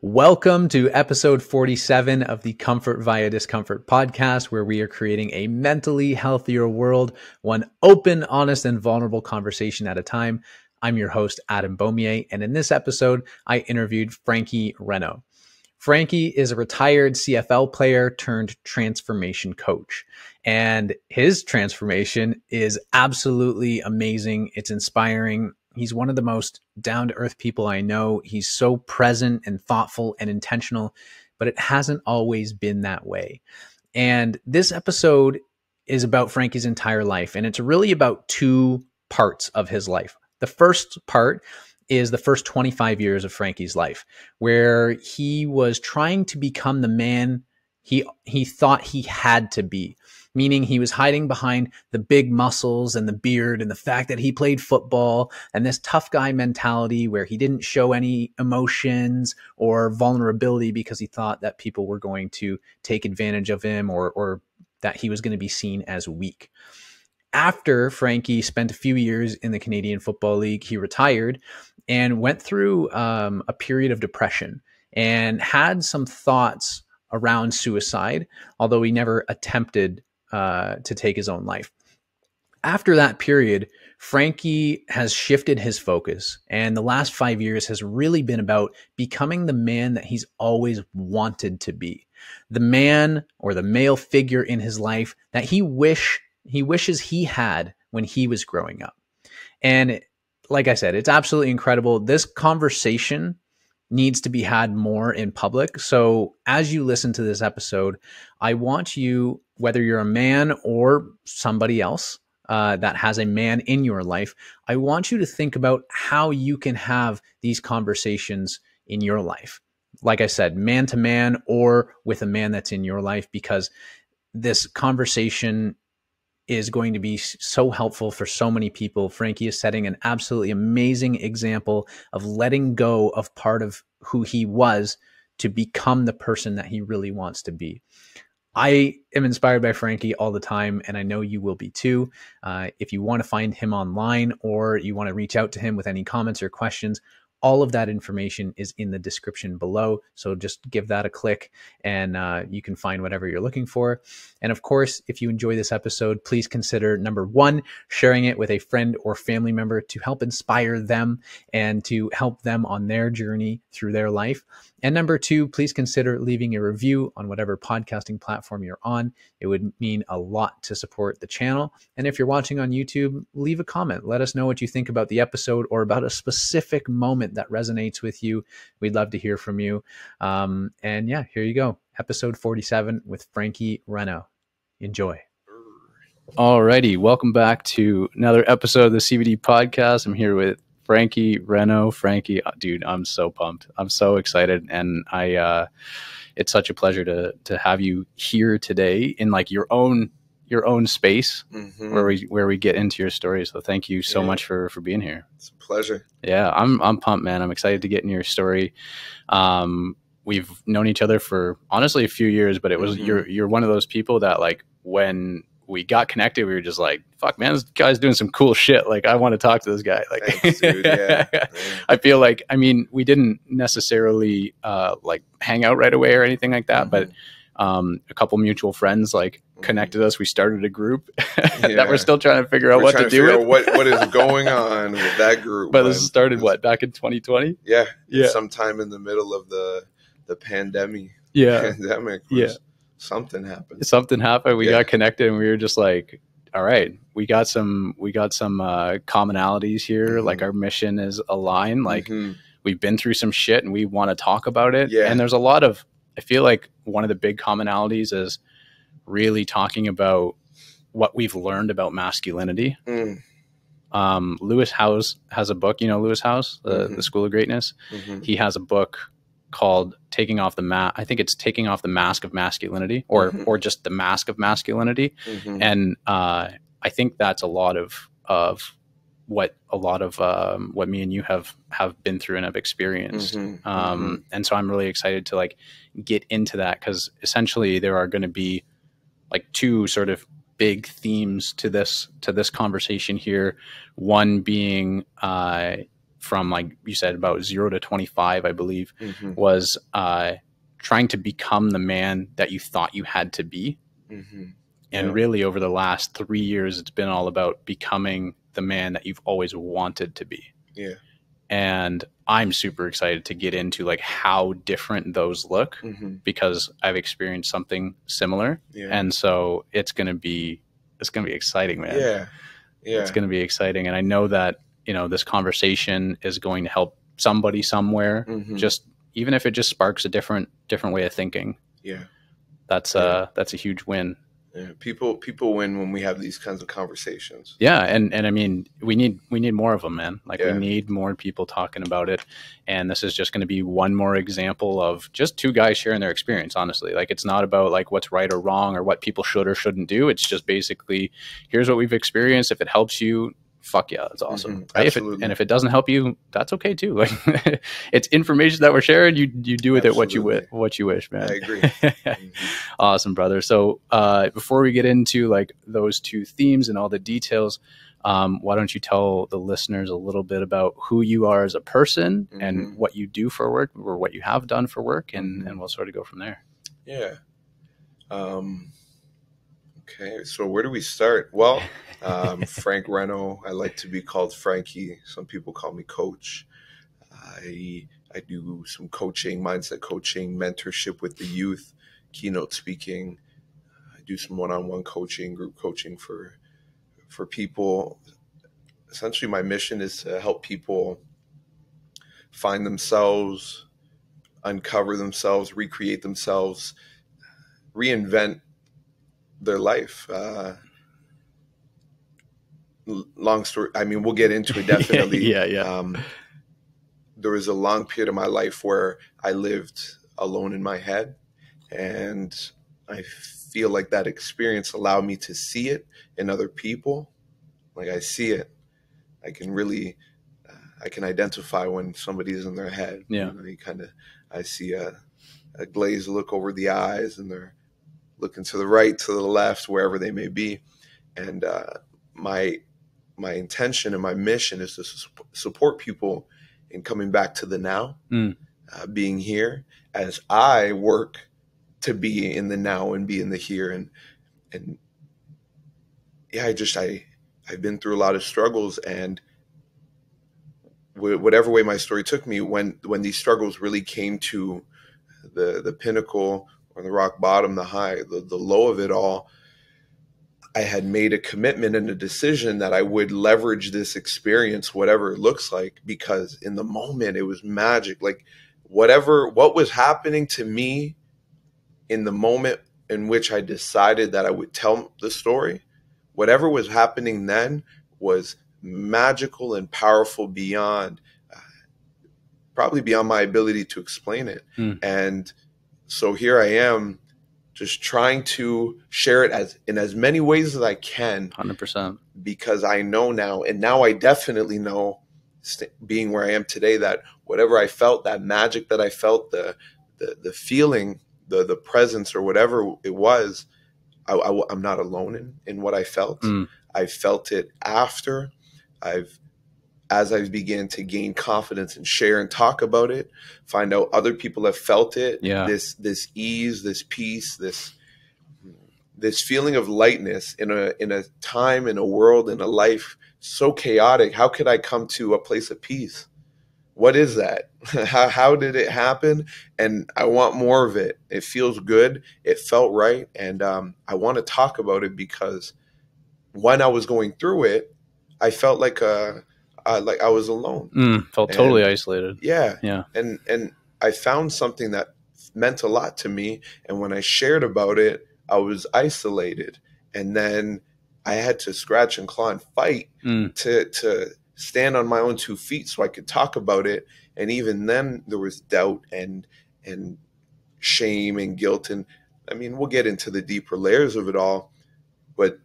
Welcome to episode 47 of the Comfort via Discomfort podcast, where we are creating a mentally healthier world, one open, honest, and vulnerable conversation at a time. I'm your host, Adam Beaumier, and in this episode, I interviewed Frankey Renaud. Frankey is a retired CFL player turned transformation coach, and his transformation is absolutely amazing. It's inspiring. He's one of the most down-to-earth people I know. He's so present and thoughtful and intentional, but it hasn't always been that way. And this episode is about Frankey's entire life, and it's really about two parts of his life. The first part is the first 25 years of Frankey's life, where he was trying to become the man he thought he had to be, meaning he was hiding behind the big muscles and the beard and the fact that he played football and this tough guy mentality where he didn't show any emotions or vulnerability because he thought that people were going to take advantage of him or that he was going to be seen as weak. After Frankey spent a few years in the Canadian Football League, he retired and went through a period of depression and had some thoughts around suicide, although he never attempted to take his own life. After that period, Frankey has shifted his focus, and the last 5 years has really been about becoming the man that he's always wanted to be, the man or the male figure in his life that he wishes he had when he was growing up. And like I said, it's absolutely incredible. This conversation needs to be had more in public. So as you listen to this episode, I want you, whether you're a man or somebody else that has a man in your life, I want you to think about how you can have these conversations in your life. Like I said, man to man or with a man that's in your life, because this conversation is going to be so helpful for so many people. Frankey is setting an absolutely amazing example of letting go of part of who he was to become the person that he really wants to be. I am inspired by Frankey all the time, and I know you will be too. If you want to find him online or you want to reach out to him with any comments or questions, all of that information is in the description below. So just give that a click and you can find whatever you're looking for. And of course, if you enjoy this episode, please consider, number one, sharing it with a friend or family member to help inspire them and to help them on their journey through their life. And number two, please consider leaving a review on whatever podcasting platform you're on. It would mean a lot to support the channel. And if you're watching on YouTube, leave a comment. Let us know what you think about the episode or about a specific moment that resonates with you. We'd love to hear from you. And yeah, here you go. Episode 47 with Frankey Renaud. Enjoy. Alrighty, welcome back to another episode of the CVD Podcast. I'm here with Frankey Renaud. Frankey, dude, I'm so pumped. I'm so excited, and it's such a pleasure to have you here today in like your own space, where we get into your story. So thank you so much for being here. It's a pleasure. Yeah, I'm pumped, man. I'm excited to get in your story. We've known each other for honestly a few years, but it was you're one of those people that like when we got connected, we were just like, fuck, man, this guy's doing some cool shit. Like, I want to talk to this guy. Like, thanks, dude. Yeah. I feel like, I mean, we didn't necessarily like hang out right away or anything like that, but a couple mutual friends like connected us. We started a group that we're still trying to figure out what to do with. What is going on with that group? But this started back in 2020? Yeah. Sometime in the middle of the pandemic. Something happened. We got connected and we were just like, all right, we got some commonalities here. Like our mission is aligned. Like we've been through some shit and we want to talk about it. Yeah. And there's a lot of, I feel like one of the big commonalities is really talking about what we've learned about masculinity. Lewis Howes has a book, Lewis Howes, the School of Greatness. He has a book called Taking Off the Mask. I think it's Taking Off the Mask of Masculinity or just the Mask of Masculinity. And I think that's a lot of what me and you have been through and have experienced. And so I'm really excited to like get into that, because essentially there are going to be like two sort of big themes to this conversation here. One being from, like you said, about 0 to 25, I believe, was trying to become the man that you thought you had to be. And really over the last 3 years, it's been all about becoming the man that you've always wanted to be. Yeah. And I'm super excited to get into like how different those look because I've experienced something similar. And so it's going to be exciting, man. Yeah. It's going to be exciting. And I know that, you know, this conversation is going to help somebody somewhere, just even if it just sparks a different way of thinking. Yeah. That's a huge win. Yeah. People win when we have these kinds of conversations. Yeah. And I mean, we need more of them, man. Like we need more people talking about it. And this is just going to be one more example of just two guys sharing their experience, honestly. Like it's not about like what's right or wrong or what people should or shouldn't do. It's just basically, here's what we've experienced. If it helps you, fuck yeah, that's awesome. Right? If it doesn't help you, that's okay too. Like it's information that we're sharing. You do with it what you wish, man. I agree. Awesome, brother. So before we get into like those two themes and all the details, why don't you tell the listeners a little bit about who you are as a person and what you do for work or what you have done for work, and we'll sort of go from there. Yeah. Okay, so where do we start? Well, Frank Renaud. I like to be called Frankie. Some people call me Coach. I do some coaching, mindset coaching, mentorship with the youth, keynote speaking. I do some one-on-one coaching, group coaching for people. Essentially, my mission is to help people find themselves, uncover themselves, recreate themselves, reinvent their life. Long story. I mean, we'll get into it definitely. There was a long period of my life where I lived alone in my head, and I feel like that experience allowed me to see it in other people. Like I see it, I can really, I can identify when somebody's in their head. Yeah, you know, I see a glazed look over the eyes, and they're looking to the right, to the left, wherever they may be. And my intention and my mission is to support people in coming back to the now, being here as I work to be in the now and be in the here. And yeah, I've been through a lot of struggles, and whatever way my story took me, when these struggles really came to the pinnacle or the rock bottom, the high, the low of it all, I had made a commitment and a decision that I would leverage this experience, whatever it looks like, because in the moment it was magic. Like what was happening to me in the moment in which I decided that I would tell the story, whatever was happening then was magical and powerful beyond, probably beyond my ability to explain it. And so here I am, just trying to share it in as many ways as I can. 100%. Because I know now, and now I definitely know, being where I am today, that whatever I felt, that magic that I felt, the feeling, the presence, or whatever it was, I'm not alone in what I felt. I felt it after. As I began to gain confidence and share and talk about it, find out other people have felt it. Yeah. This ease, this peace, this feeling of lightness in a time, in a world, in a life so chaotic. How could I come to a place of peace? What is that? How did it happen? And I want more of it. It feels good. It felt right. And I want to talk about it because when I was going through it, I felt like I was alone. Felt totally isolated. Yeah. And I found something that meant a lot to me. And when I shared about it, I was isolated. And then I had to scratch and claw and fight to stand on my own 2 feet so I could talk about it. And even then there was doubt and shame and guilt. And I mean, we'll get into the deeper layers of it all. But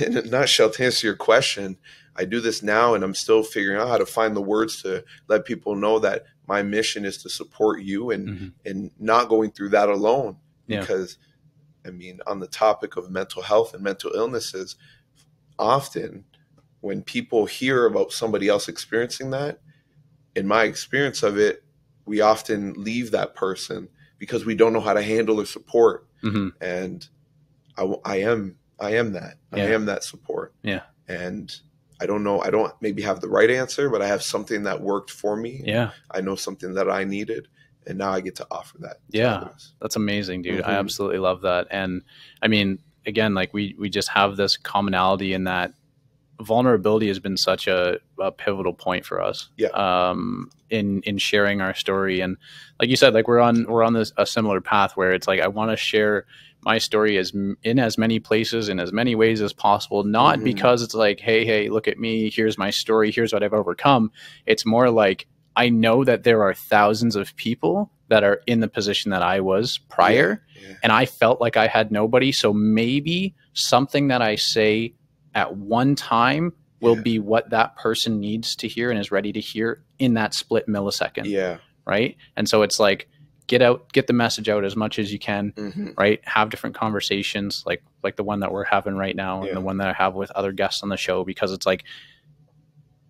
in a nutshell, to answer your question, I do this now, and I'm still figuring out how to find the words to let people know that my mission is to support you and not going through that alone. Yeah. Because, I mean, on the topic of mental health and mental illnesses, often when people hear about somebody else experiencing that, in my experience of it, we often leave that person because we don't know how to handle or support. And I am that. I am that support. Yeah. And I don't know. I don't maybe have the right answer, but I have something that worked for me. Yeah. I know something that I needed, and now I get to offer that. Yeah. To others. That's amazing, dude. I absolutely love that. And I mean, again, like we just have this commonality in that vulnerability has been such a pivotal point for us. Yeah. In sharing our story. And like you said, like we're on this a similar path where it's like I want to share my story in as many places in as many ways as possible, not because it's like, hey, look at me, here's my story, here's what I've overcome. It's more like I know that there are thousands of people that are in the position that I was prior, and I felt like I had nobody. So maybe something that I say at one time will be what that person needs to hear and is ready to hear in that split millisecond. Yeah. Right. And so it's like, get the message out as much as you can, right? Have different conversations like the one that we're having right now and the one that I have with other guests on the show, because it's like,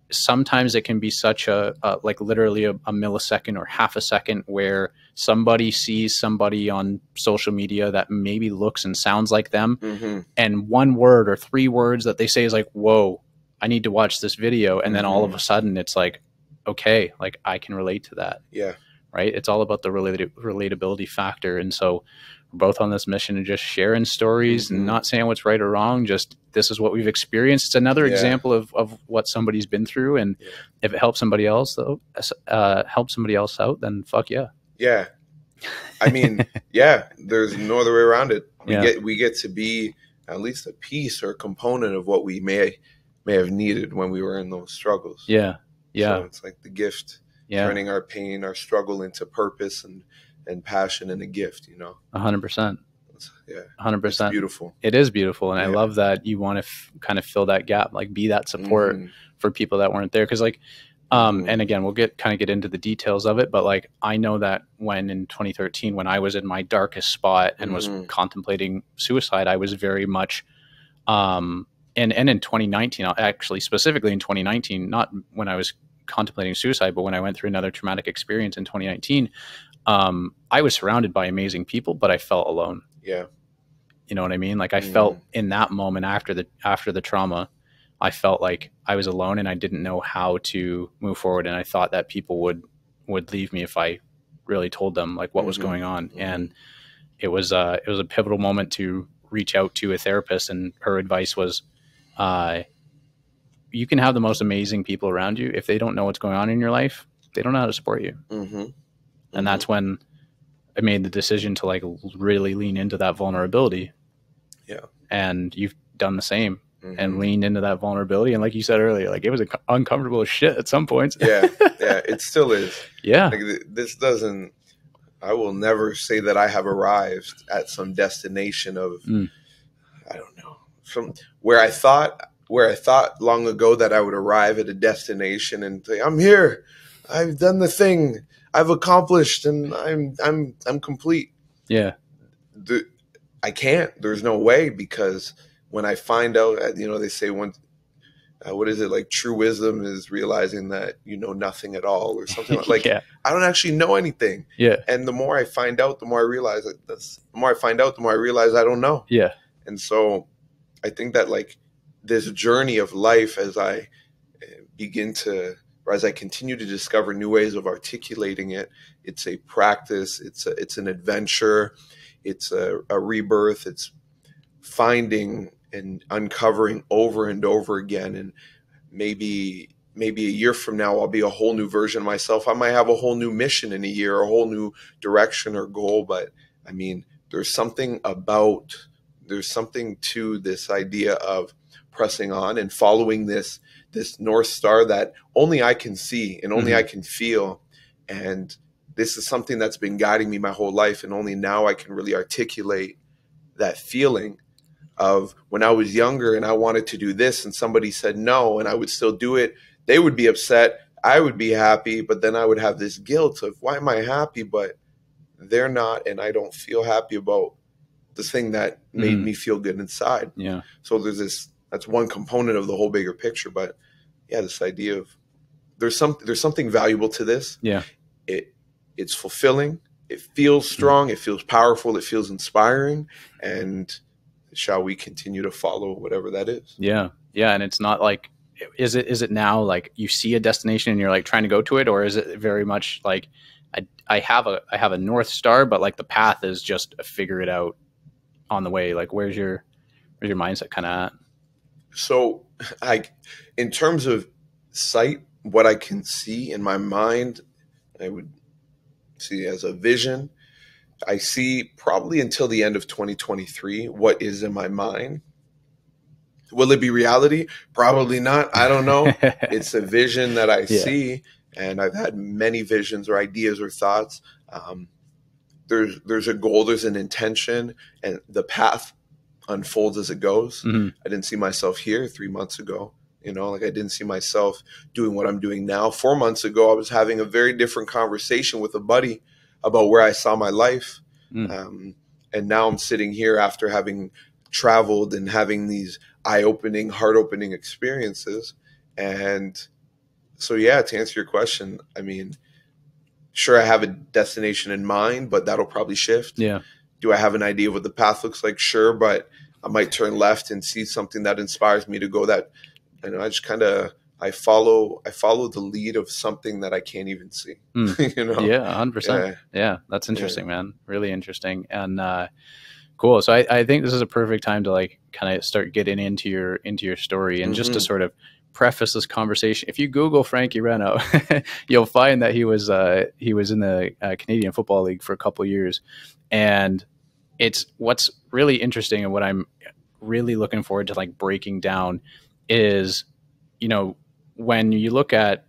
sometimes it can be such a like literally a millisecond or half a second where somebody sees somebody on social media that maybe looks and sounds like them, and one word or three words that they say is like, whoa, I need to watch this video. And then all of a sudden it's like, okay, like I can relate to that. Yeah. Right. It's all about the relatability factor. And so we're both on this mission of just sharing stories and not saying what's right or wrong. Just this is what we've experienced. It's another example of what somebody's been through. And if it helps somebody else, though, help somebody else out, then fuck yeah. Yeah. I mean, there's no other way around it. We get to be at least a piece or a component of what we may have needed when we were in those struggles. Yeah. Yeah. So it's like the gift. Turning our pain, our struggle into purpose and passion and a gift, 100%. Yeah. 100%. It's beautiful. It is beautiful. And I love that you want to kind of fill that gap, like be that support for people that weren't there. Cause like, and again, we'll get into the details of it, but like, I know that when in 2013, when I was in my darkest spot and was contemplating suicide, I was very much, and in 2019, actually specifically in 2019, not when I was contemplating suicide, but when I went through another traumatic experience in 2019, I was surrounded by amazing people, but I felt alone. Yeah. You know what I mean? Like I felt in that moment after the trauma, I felt like I was alone and I didn't know how to move forward. And I thought that people would leave me if I really told them like what was going on. And it was a pivotal moment to reach out to a therapist. And her advice was, you can have the most amazing people around you. If they don't know what's going on in your life, they don't know how to support you. And that's when I made the decision to like really lean into that vulnerability. Yeah. And you've done the same and leaned into that vulnerability. And like you said earlier, like it was uncomfortable as shit at some points. Yeah. It still is. Yeah. Like I will never say that I have arrived at some destination of, I don't know, from where I thought long ago that I would arrive at a destination and say, I'm here, I've done the thing, I've accomplished, and I'm complete. Yeah. I can't. There's no way, because when I find out, they say what is it, like true wisdom is realizing that you know nothing at all or something like I don't actually know anything. Yeah. And the more I find out, the more I realize I don't know. Yeah. And so I think that like this journey of life, as I continue to discover new ways of articulating it, it's a practice, it's an adventure, it's a rebirth, it's finding and uncovering over and over again. And maybe a year from now, I'll be a whole new version of myself. I might have a whole new mission in a year, a whole new direction or goal. But I mean, there's something to this idea of pressing on and following this North Star that only I can see and only I can feel. And this is something that's been guiding me my whole life. And only now I can really articulate that feeling of when I was younger and I wanted to do this and somebody said no and I would still do it. They would be upset. I would be happy, but then I would have this guilt of why am I happy, but they're not, and I don't feel happy about the thing that made me feel good inside. Yeah. So that's one component of the whole bigger picture. But yeah, this idea of there's something valuable to this. Yeah. It's fulfilling. It feels strong. It feels powerful. It feels inspiring. And shall we continue to follow whatever that is? Yeah. Yeah. And it's not like, is it now like you see a destination and you're like trying to go to it, or is it very much like I have a North Star, but like the path is just a figure it out on the way? Like where's your mindset kind of at? So in terms of sight, what I can see in my mind, I would see as a vision. I see probably until the end of 2023 what is in my mind. Will it be reality? Probably not. I don't know. It's a vision that I see, and I've had many visions or ideas or thoughts. There's a goal, there's an intention, and the path unfolds as it goes. I didn't see myself here 3 months ago. Like I didn't see myself doing what I'm doing now. 4 months ago, I was having a very different conversation with a buddy about where I saw my life. And now I'm sitting here after having traveled and having these eye-opening, heart-opening experiences. And so, yeah, to answer your question, I mean, sure, I have a destination in mind, but that'll probably shift. Yeah. Do I have an idea of what the path looks like? Sure, but I might turn left and see something that inspires me to go that, I just kind of, I follow the lead of something that I can't even see. Yeah, 100%. Yeah, that's interesting, man. Really interesting. And cool. So I think this is a perfect time to like kind of start getting into your story, and just to sort of preface this conversation. If you Google Frankey Renaud, you'll find that he was in the Canadian Football League for a couple of years. And it's what's really interesting, and what I'm really looking forward to like breaking down is, when you look at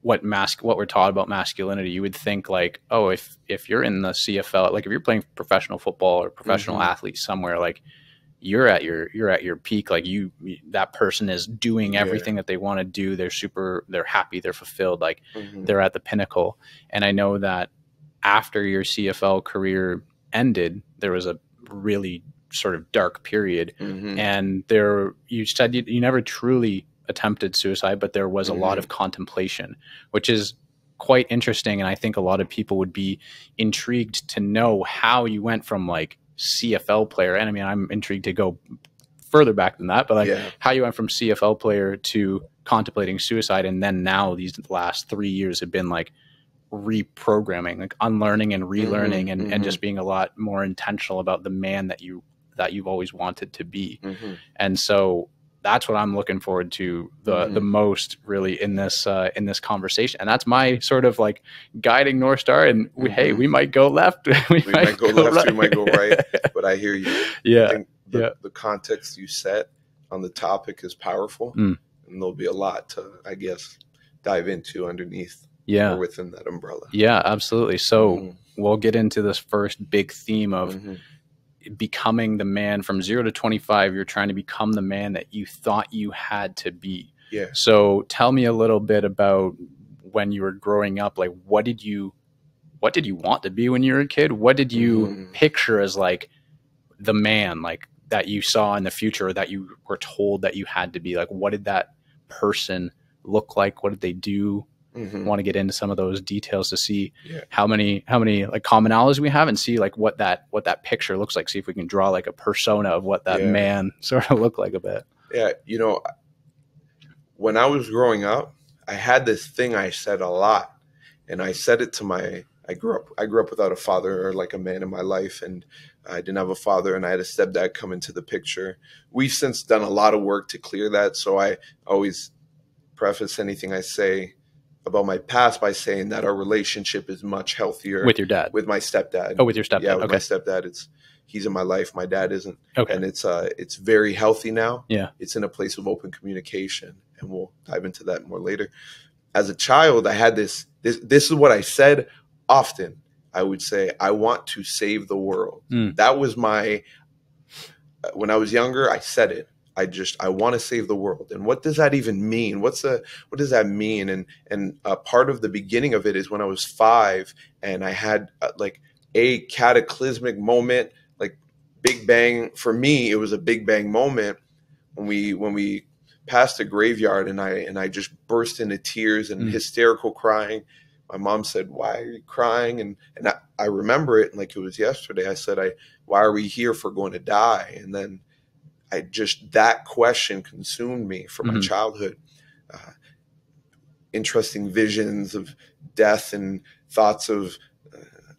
what we're taught about masculinity, you would think like, oh, if you're in the CFL, like if you're playing professional football or professional athlete somewhere, like you're at your peak, like that person is doing everything that they want to do. They're happy, they're fulfilled, like they're at the pinnacle. And I know that after your CFL career ended, there was a really sort of dark period, and you said you never truly attempted suicide, but there was a lot of contemplation, which is quite interesting. And I think a lot of people would be intrigued to know how you went from like CFL player. And I mean, I'm intrigued to go further back than that, but like how you went from CFL player to contemplating suicide. And then now these last 3 years have been like reprogramming, like unlearning and relearning, and just being a lot more intentional about the man that you've always wanted to be. And so that's what I'm looking forward to the most really in this conversation. And that's my sort of like guiding North Star. And we might go left. we might go left, right. We might go right, but I hear you. Yeah. I think the context you set on the topic is powerful, and there'll be a lot to, I guess, dive into underneath or within that umbrella. Yeah, absolutely. So we'll get into this first big theme of becoming the man. From 0 to 25, you're trying to become the man that you thought you had to be. Yeah. So tell me a little bit about when you were growing up. Like, what did you want to be when you were a kid? What did you picture as like the man, like that you saw in the future, or that you were told that you had to be? Like, what did that person look like? What did they do? Want to get into some of those details to see how many like commonalities we have, and see like what that picture looks like. See if we can draw like a persona of what that man sort of looked like a bit. Yeah. When I was growing up, I had this thing I said a lot, and I said it to I grew up without a father or like a man in my life, and I didn't have a father, and I had a stepdad come into the picture. We've since done a lot of work to clear that. So I always preface anything I say about my past by saying that our relationship is much healthier with your dad, with my stepdad. Oh, with your stepdad. Yeah, with my stepdad. He's in my life. My dad isn't. Okay. And it's very healthy now. Yeah. It's in a place of open communication, and we'll dive into that more later. As a child, I had this is what I said often. I would say, I want to save the world. That was when I was younger, I said it. I want to save the world. And what does that even mean? What does that mean? And part of the beginning of it is when I was 5, and I had like a cataclysmic moment, like Big Bang. For me, it was a Big Bang moment when we past a graveyard, and I just burst into tears and hysterical crying. My mom said, "Why are you crying?" And I remember it like it was yesterday. I said, "Why are we here if we're going to die?" And then that question consumed me from my childhood. Interesting visions of death and thoughts of,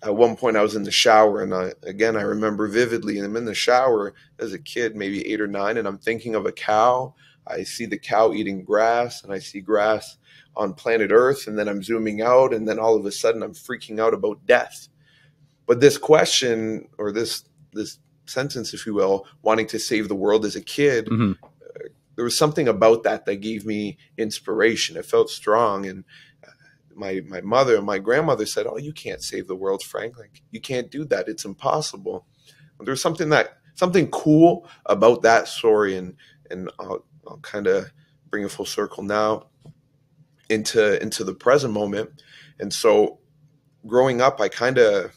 at one point I was in the shower, and I remember vividly, I'm in the shower as a kid, maybe 8 or 9, and I'm thinking of a cow. I see the cow eating grass, and I see grass on planet Earth, and then I'm zooming out, and then all of a sudden I'm freaking out about death. But this question, or this sentence, if you will, wanting to save the world as a kid, there was something about that gave me inspiration. It felt strong. And my mother and my grandmother said, "Oh, you can't save the world, Frank. Like, you can't do that. It's impossible." There's something cool about that story. And I'll kind of bring a full circle now into the present moment. And so growing up, that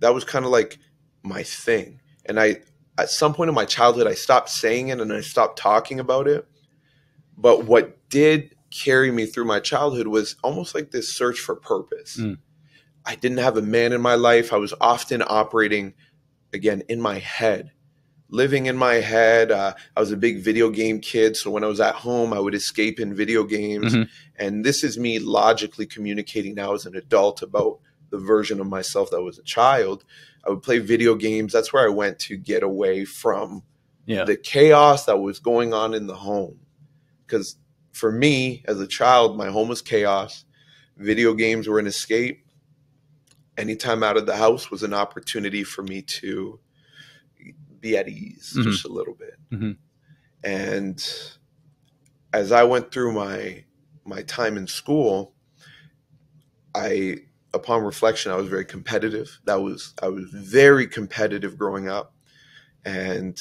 was kind of like my thing. And at some point in my childhood, I stopped saying it and I stopped talking about it. But what did carry me through my childhood was almost like this search for purpose. I didn't have a man in my life. I was often operating, again, in my head, living in my head. I was a big video game kid. So when I was at home, I would escape in video games. And this is me logically communicating now as an adult about the version of myself that was a child. I would play video games. That's where I went to get away from the chaos that was going on in the home. Because for me, as a child, my home was chaos. Video games were an escape. Anytime out of the house was an opportunity for me to be at ease just a little bit. And as I went through my time in school, upon reflection, I was very competitive. I was very competitive growing up, and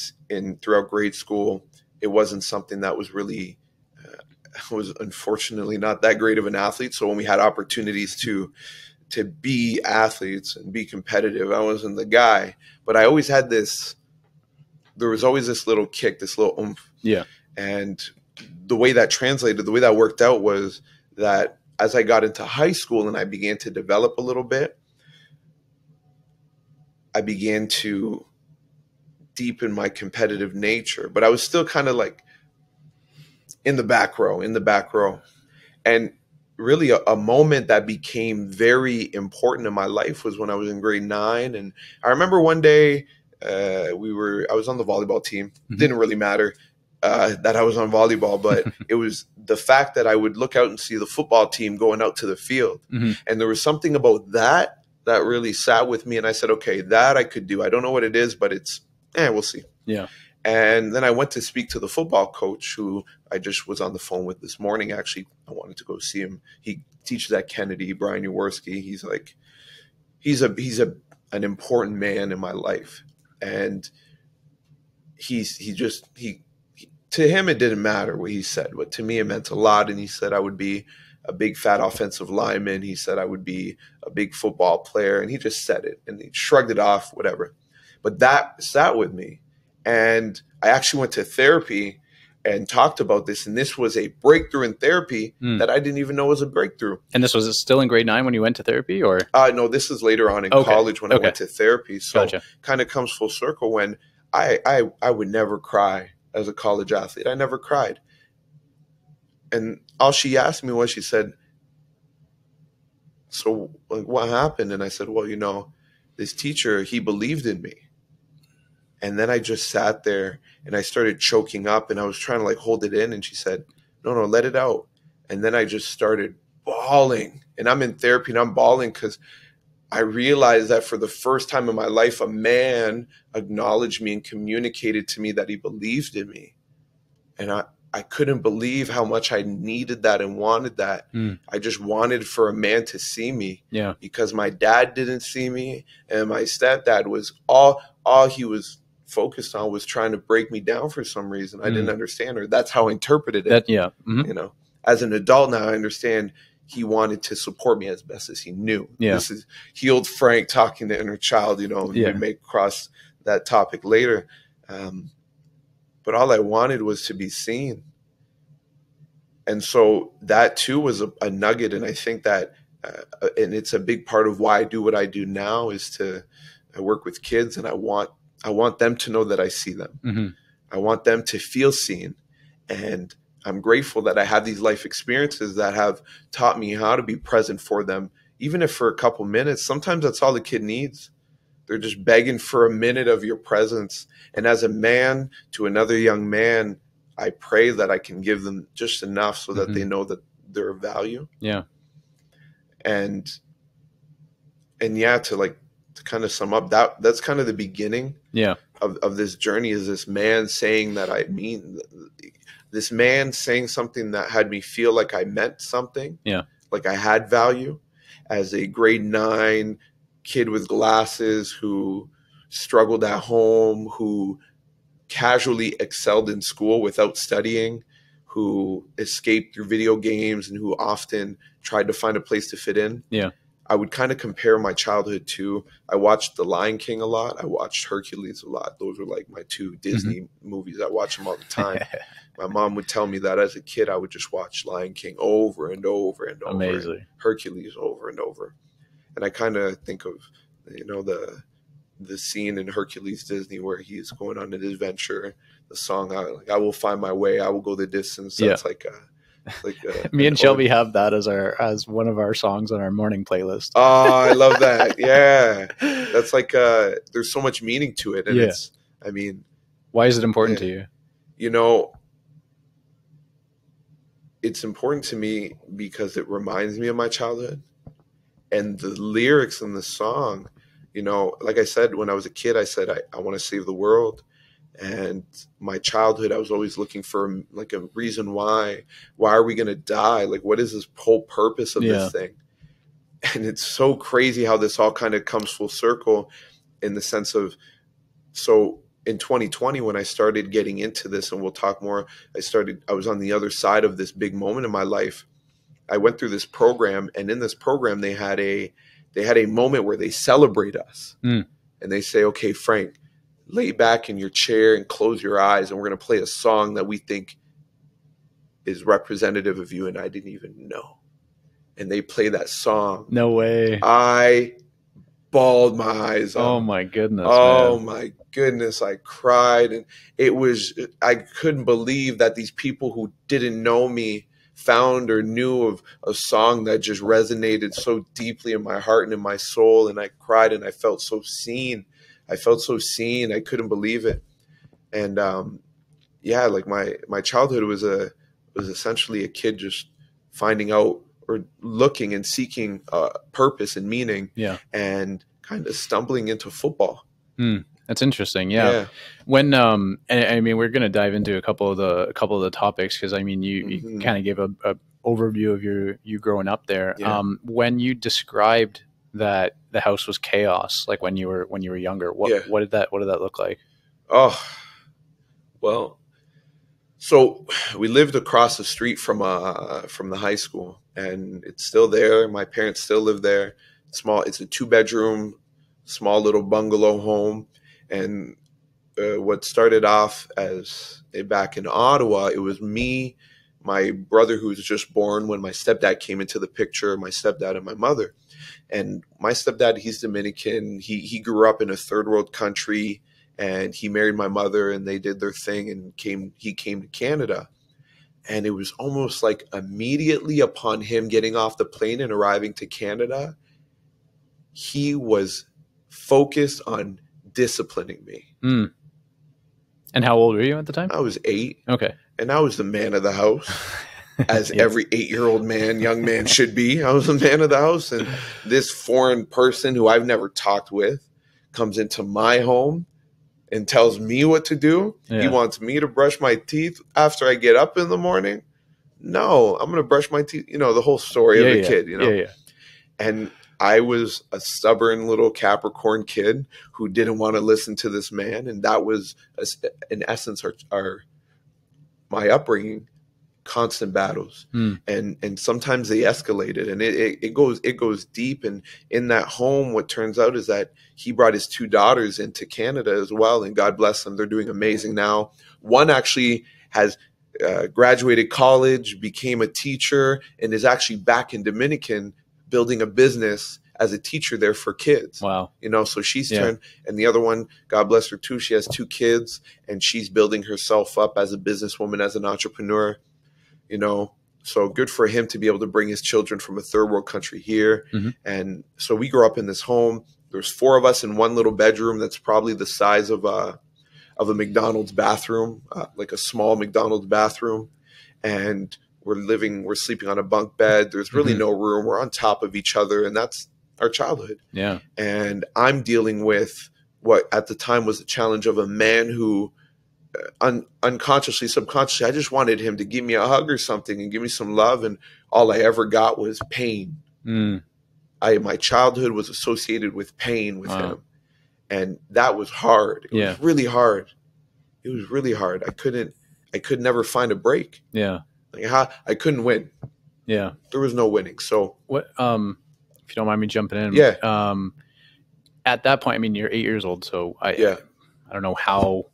throughout grade school, it wasn't something that was really. I was unfortunately not that great of an athlete. So when we had opportunities to be athletes and be competitive, I wasn't the guy. But I always had this. There was always this little kick, this little oomph. Yeah. And the way that translated, the way that worked out was that as I got into high school and I began to develop a little bit, I began to deepen my competitive nature. But I was still kind of like in the back row. And really a moment that became very important in my life was when I was in grade 9. And I remember one day I was on the volleyball team. Didn't really matter that I was on volleyball, but it was the fact that I would look out and see the football team going out to the field. And there was something about that really sat with me. And I said, okay, that I could do. I don't know what it is, but we'll see. Yeah. And then I went to speak to the football coach who I just was on the phone with this morning. Actually, I wanted to go see him. He teaches at Kennedy, Brian Jaworski. He's an important man in my life. And to him, it didn't matter what he said, but to me, it meant a lot. And he said I would be a big fat offensive lineman. He said I would be a big football player. And he just said it and he shrugged it off, whatever. But that sat with me. And I actually went to therapy and talked about this. And this was a breakthrough in therapy that I didn't even know was a breakthrough. And this was still in grade 9 when you went to therapy, or? No, this is later on in college when I went to therapy. So kind of comes full circle when I would never cry as a college athlete. I never cried. And all she asked me was, she said, so like, what happened? And I said, well, this teacher, he believed in me. And then I just sat there and I started choking up and I was trying to hold it in. And she said, no, let it out. And then I just started bawling. And I'm in therapy and I'm bawling because I realized that for the first time in my life, a man acknowledged me and communicated to me that he believed in me. And I couldn't believe how much I needed that and wanted that. I just wanted for a man to see me. Yeah. Because my dad didn't see me and my stepdad was all he was focused on was trying to break me down for some reason. I didn't understand, or that's how I interpreted it. As an adult now, I understand he wanted to support me as best as he knew. Yeah. This is healed Frank talking to inner child, we may cross that topic later. but all I wanted was to be seen. And so that too was a nugget. And I think that, and it's a big part of why I do what I do now, is I work with kids, and I want them to know that I see them. Mm-hmm. I want them to feel seen. And I'm grateful that I have these life experiences that have taught me how to be present for them, even if for a couple minutes. Sometimes that's all the kid needs. They're just begging for a minute of your presence. And as a man to another young man, I pray that I can give them just enough so that they know that they're of value. Yeah. And yeah, to kind of sum up, that's kind of the beginning of this journey, is this man saying that I mean, this man saying something that had me feel like I meant something. Yeah. Like I had value as a grade 9 kid with glasses who struggled at home, who casually excelled in school without studying, who escaped through video games, and who often tried to find a place to fit in. Yeah. I would kind of compare my childhood to, I watched The Lion King a lot. I watched Hercules a lot. Those were like my 2 Disney movies. I watched them all the time. My mom would tell me that as a kid, I would just watch Lion King over and over and over. Amazing. And Hercules over and over. And I kind of think of, the scene in Hercules Disney where he's going on an adventure, the song, I will find my way, I will go the distance. That's me and Shelby have that as one of our songs on our morning playlist. Oh, I love that. Yeah. That's there's so much meaning to it. And why is it important to you? It's important to me because it reminds me of my childhood, and the lyrics in the song, like I said, when I was a kid, I said, I want to save the world. And my childhood, I was always looking for a reason why are we going to die? Like, what is this whole purpose of this thing? And it's so crazy how this all kind of comes full circle, in the sense of, so in 2020, when I started getting into this, and we'll talk more, I was on the other side of this big moment in my life. I went through this program, and in this program, they had a moment where they celebrate us. And they say, okay, Frank, lay back in your chair and close your eyes, and we're going to play a song that we think is representative of you. And I didn't even know. And they play that song. No way. I bawled my eyes out. Oh my goodness. Oh my goodness. I cried. And I couldn't believe that these people who didn't know me found or knew of a song that just resonated so deeply in my heart and in my soul. And I cried, and I felt so seen. I couldn't believe it. And my childhood was essentially a kid just finding out, or looking and seeking purpose and meaning, and kind of stumbling into football. That's interesting. Yeah. When we're going to dive into a couple of the topics, because you kind of gave a overview of you growing up there. When you described that the house was chaos, like when you were younger, what did that look like? Oh, well, so we lived across the street from the high school, and it's still there. My parents still live there. It's a 2-bedroom, small little bungalow home. And what started off as back in Ottawa, it was me, my brother who was just born when my stepdad came into the picture, my stepdad and my mother. And my stepdad, he's Dominican. He grew up in a third world country, and he married my mother, and they did their thing, and he came to Canada. And it was almost like immediately upon him getting off the plane and arriving to Canada, he was focused on disciplining me. And how old were you at the time? I was 8. Okay. And I was the man of the house, as every 8-year-old young man should be. I was the man of the house. And this foreign person who I've never talked with comes into my home and tells me what to do. Yeah. He wants me to brush my teeth after I get up in the morning. No, I'm going to brush my teeth. The whole story of the kid, Yeah. And I was a stubborn little Capricorn kid who didn't want to listen to this man. And that was, in essence, my upbringing, constant battles, and sometimes they escalated, and it goes deep. And in that home, what turns out is that he brought his 2 daughters into Canada as well, and God bless them, they're doing amazing now. One actually has graduated college, became a teacher, and is actually back in Dominican building a business as a teacher there for kids. Wow. You know, so she's turned, and the other one, God bless her too, she has 2 kids, and she's building herself up as a businesswoman, as an entrepreneur, you know. So good for him to be able to bring his children from a third world country here. And so we grew up in this home. There's 4 of us in one little bedroom that's probably the size of a McDonald's bathroom, like a small McDonald's bathroom. And we're sleeping on a bunk bed. There's really no room. We're on top of each other, and that's our childhood. Yeah. And I'm dealing with what at the time was the challenge of a man who unconsciously, subconsciously, I just wanted him to give me a hug or something and give me some love. And all I ever got was pain. My childhood was associated with pain with him. And that was hard. It was really hard. It was really hard. I could never find a break. Yeah. Like I couldn't win. Yeah. There was no winning. So what, if you don't mind me jumping in. Yeah. At that point, I mean, you're 8 years old. So I don't know how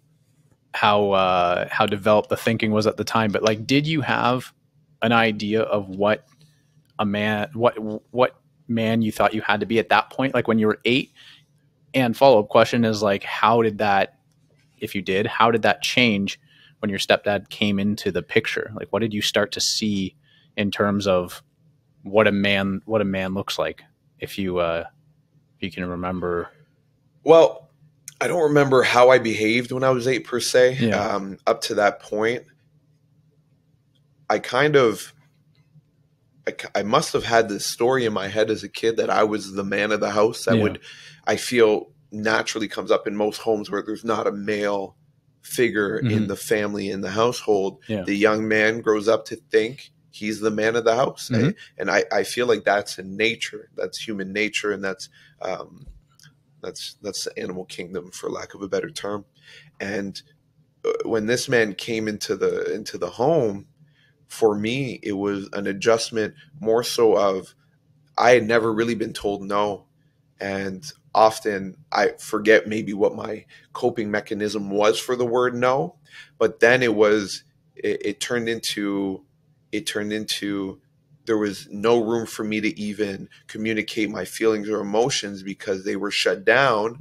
developed the thinking was at the time, but like, did you have an idea of what a man, what man you thought you had to be at that point? Like when you were 8? And follow-up question is like, how did that change when your stepdad came into the picture? Like, what did you start to see in terms of what a man looks like? If you can remember. Well, I don't remember how I behaved when I was 8 per se. Yeah. Up to that point, I must have had this story in my head as a kid that I was the man of the house. I feel naturally comes up in most homes where there's not a male figure in the family, in the household. The young man grows up to think he's the man of the house. And I feel like that's in nature. That's human nature. And that's the animal kingdom, for lack of a better term. And when this man came into the home, for me, it was an adjustment more so of I had never really been told no. And often I forget maybe what my coping mechanism was for the word no. But then it turned into there was no room for me to even communicate my feelings or emotions because they were shut down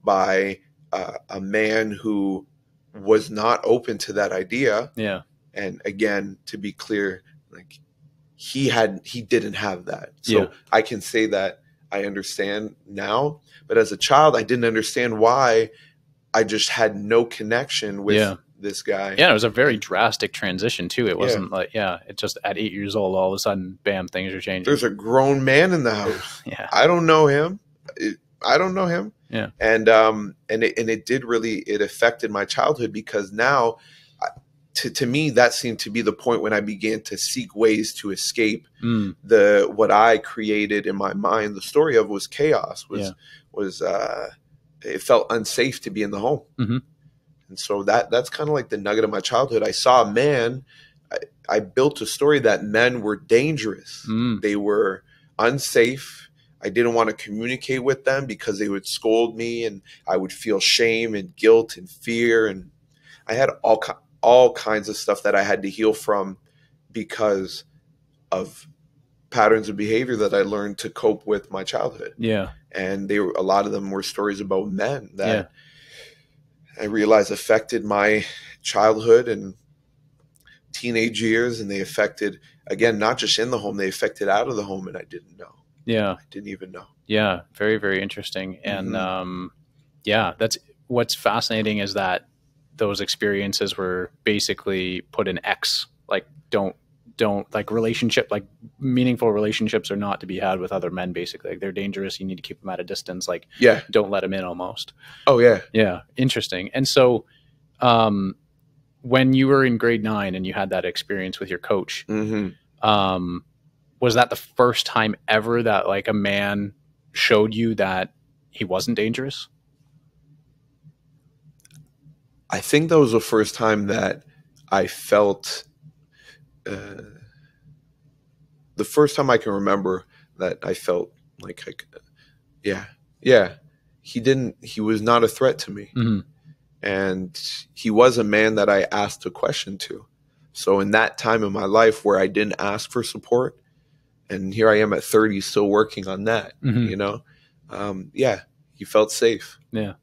by a man who was not open to that idea. Yeah. And again, to be clear, like he didn't have that. So I can say that I understand now, but as a child, I didn't understand why. I just had no connection with this guy. Yeah, it was a very drastic transition too. It wasn't like, it just at 8 years old, all of a sudden, bam, things are changing. There's a grown man in the house. I don't know him. Yeah. And it affected my childhood because now, to me, that seemed to be the point when I began to seek ways to escape what I created in my mind. The story of was chaos. It felt unsafe to be in the home. And so that's kind of like the nugget of my childhood. I saw a man. I built a story that men were dangerous. They were unsafe. I didn't want to communicate with them because they would scold me, and I would feel shame and guilt and fear. And I had all kinds of stuff that I had to heal from because of patterns of behavior that I learned to cope with my childhood. Yeah. And a lot of them were stories about men that I realized affected my childhood and teenage years. And they affected, again, not just in the home, they affected out of the home. And I didn't know. Yeah. I didn't even know. Yeah. Very, very interesting. And that's what's fascinating is that those experiences were basically put in X, like don't like relationship, like meaningful relationships are not to be had with other men. Basically, like they're dangerous. You need to keep them at a distance. Like, don't let them in almost. Oh yeah. Yeah. Interesting. And so, when you were in grade 9 and you had that experience with your coach, was that the first time ever that like a man showed you that he wasn't dangerous? I think that was the first time that I felt the first time I can remember that I felt like he was not a threat to me. Mm-hmm. And he was a man that I asked a question to. So in that time in my life where I didn't ask for support, and here I am at 30 still working on that, mm-hmm. you know, he felt safe. Yeah.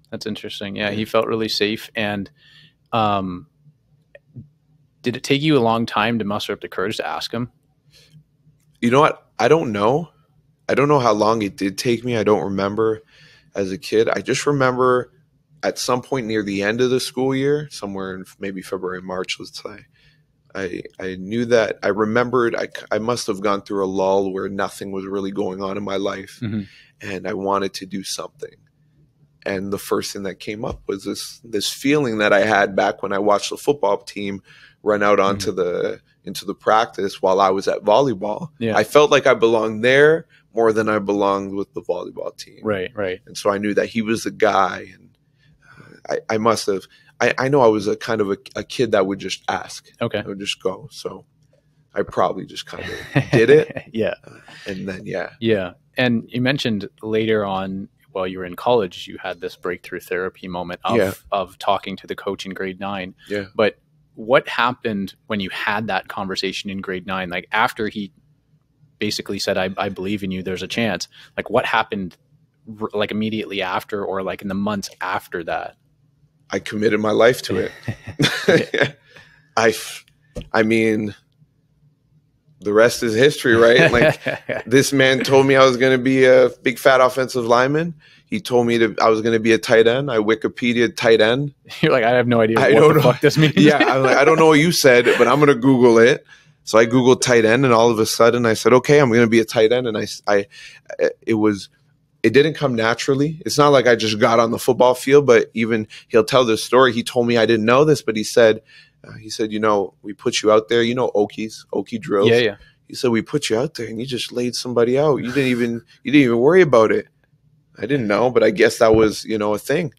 That's interesting. Yeah, he felt really safe. And did it take you a long time to muster up the courage to ask him? You know what? I don't know. I don't know how long it did take me. I don't remember as a kid. I just remember at some point near the end of the school year, somewhere in maybe February, March, let's say, I knew that I remembered I must have gone through a lull where nothing was really going on in my life, mm-hmm. and I wanted to do something. And the first thing that came up was this feeling that I had back when I watched the football team run out onto mm-hmm. into the practice while I was at volleyball. Yeah. I felt like I belonged there more than I belonged with the volleyball team. Right. And so I knew that he was the guy, and I must have. I know I was a kind of a kid that would just ask. Okay. I would just go. So I probably just kind of did it. Yeah. And then, Yeah. And you mentioned later on while you were in college, you had this breakthrough therapy moment of talking to the coach in grade 9. Yeah. But what happened when you had that conversation in grade 9? Like after he basically said, I believe in you, there's a chance. Like what happened like immediately after, or like in the months after that? I committed my life to it. I mean, the rest is history, right? Like this man told me I was going to be a big fat offensive lineman. He told me I was going to be a tight end. I Wikipedia'd tight end. You're like, I have no idea what the fuck this means. Yeah, I'm like, I don't know what you said, but I'm going to Google it. So I Googled tight end, and all of a sudden I said, okay, I'm going to be a tight end. And it didn't come naturally. It's not like I just got on the football field, but even he'll tell this story. He told me I didn't know this, but he said, you know, we put you out there, you know, Okie drills. Yeah. He said, we put you out there and you just laid somebody out. You didn't even worry about it. I didn't know, but I guess that was, you know, a thing.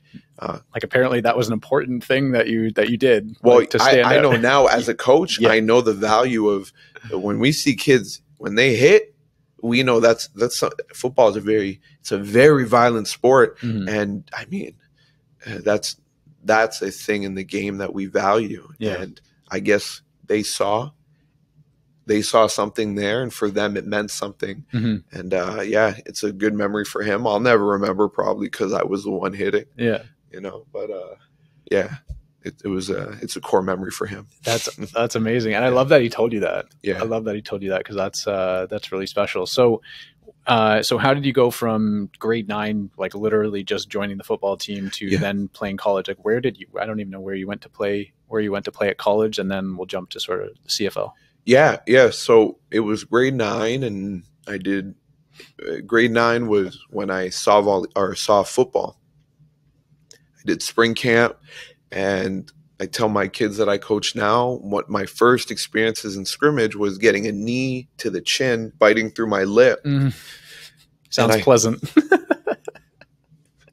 Like apparently that was an important thing that you did. Well, like, to stand I out. know now as a coach, I know the value of when we see kids, when they hit, we know that's football is a very violent sport. Mm-hmm. And I mean, that's a thing in the game that we value. Yeah. And I guess they saw something there, and for them it meant something. Mm-hmm. And it's a good memory for him. I'll never remember probably because I was the one hitting. Yeah. You know, but it's a core memory for him. That's amazing. And I love that he told you that. Yeah. I love that he told you that because that's really special. So how did you go from grade 9, like literally just joining the football team to then playing college? Like I don't even know where you went to play at college, and then we'll jump to sort of the CFL. Yeah. So it was grade 9, and I did grade 9 was when I saw football. I did spring camp, and I tell my kids that I coach now, what my first experiences in scrimmage was getting a knee to the chin, biting through my lip. Mm. Sounds pleasant.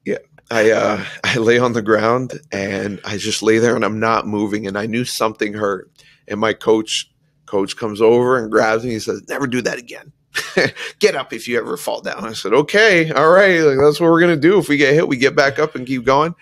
Yeah. I lay on the ground and I just lay there and I'm not moving, and I knew something hurt. And my coach comes over and grabs me. He says, never do that again. Get up if you ever fall down. I said, okay, all right. Like, that's what we're going to do. If we get hit, we get back up and keep going.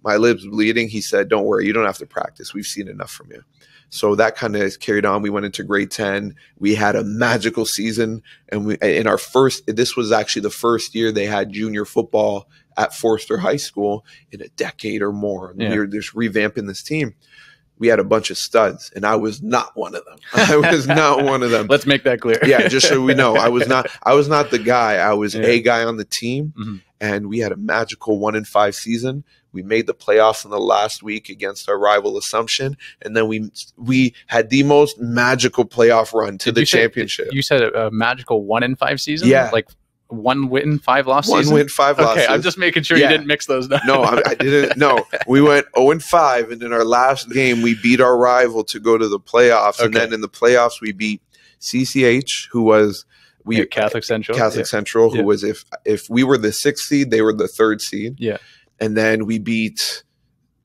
My lip's bleeding. He said, don't worry. You don't have to practice. We've seen enough from you. So that kind of carried on. We went into grade 10. We had a magical season. And this was actually the first year they had junior football at Forster High School in a decade or more. Yeah. We were just revamping this team. We had a bunch of studs, and I was not one of them. I was not one of them. Let's make that clear. Yeah, just so we know, I was not the guy. I was a guy on the team, mm-hmm. and we had a magical 1-5 season. We made the playoffs in the last week against our rival Assumption, and then we had the most magical playoff run to the championship. You said a magical 1-5 season? Yeah. Like 1 win, 5 loss season? 1 win, 5 losses. Okay, I'm just making sure you didn't mix those numbers. No, I didn't. No, we went 0-5, and in our last game, we beat our rival to go to the playoffs. Okay. And then in the playoffs, we beat CCH, who was Catholic Central. Central, who was if we were the 6th seed, they were the 3rd seed. Yeah. And then we beat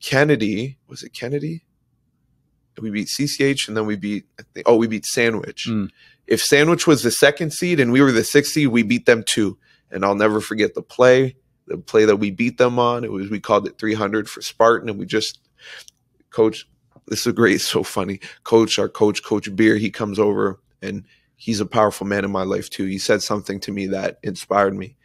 Kennedy. Was it Kennedy? We beat CCH, and then we beat Sandwich. If Sandwich was the 2nd seed and we were the 6th seed, we beat them too. And I'll never forget the play that we beat them on. We called it 300 for Spartan, and we just, Coach, this is great, so funny. Coach Beer, he comes over, and he's a powerful man in my life too. He said something to me that inspired me.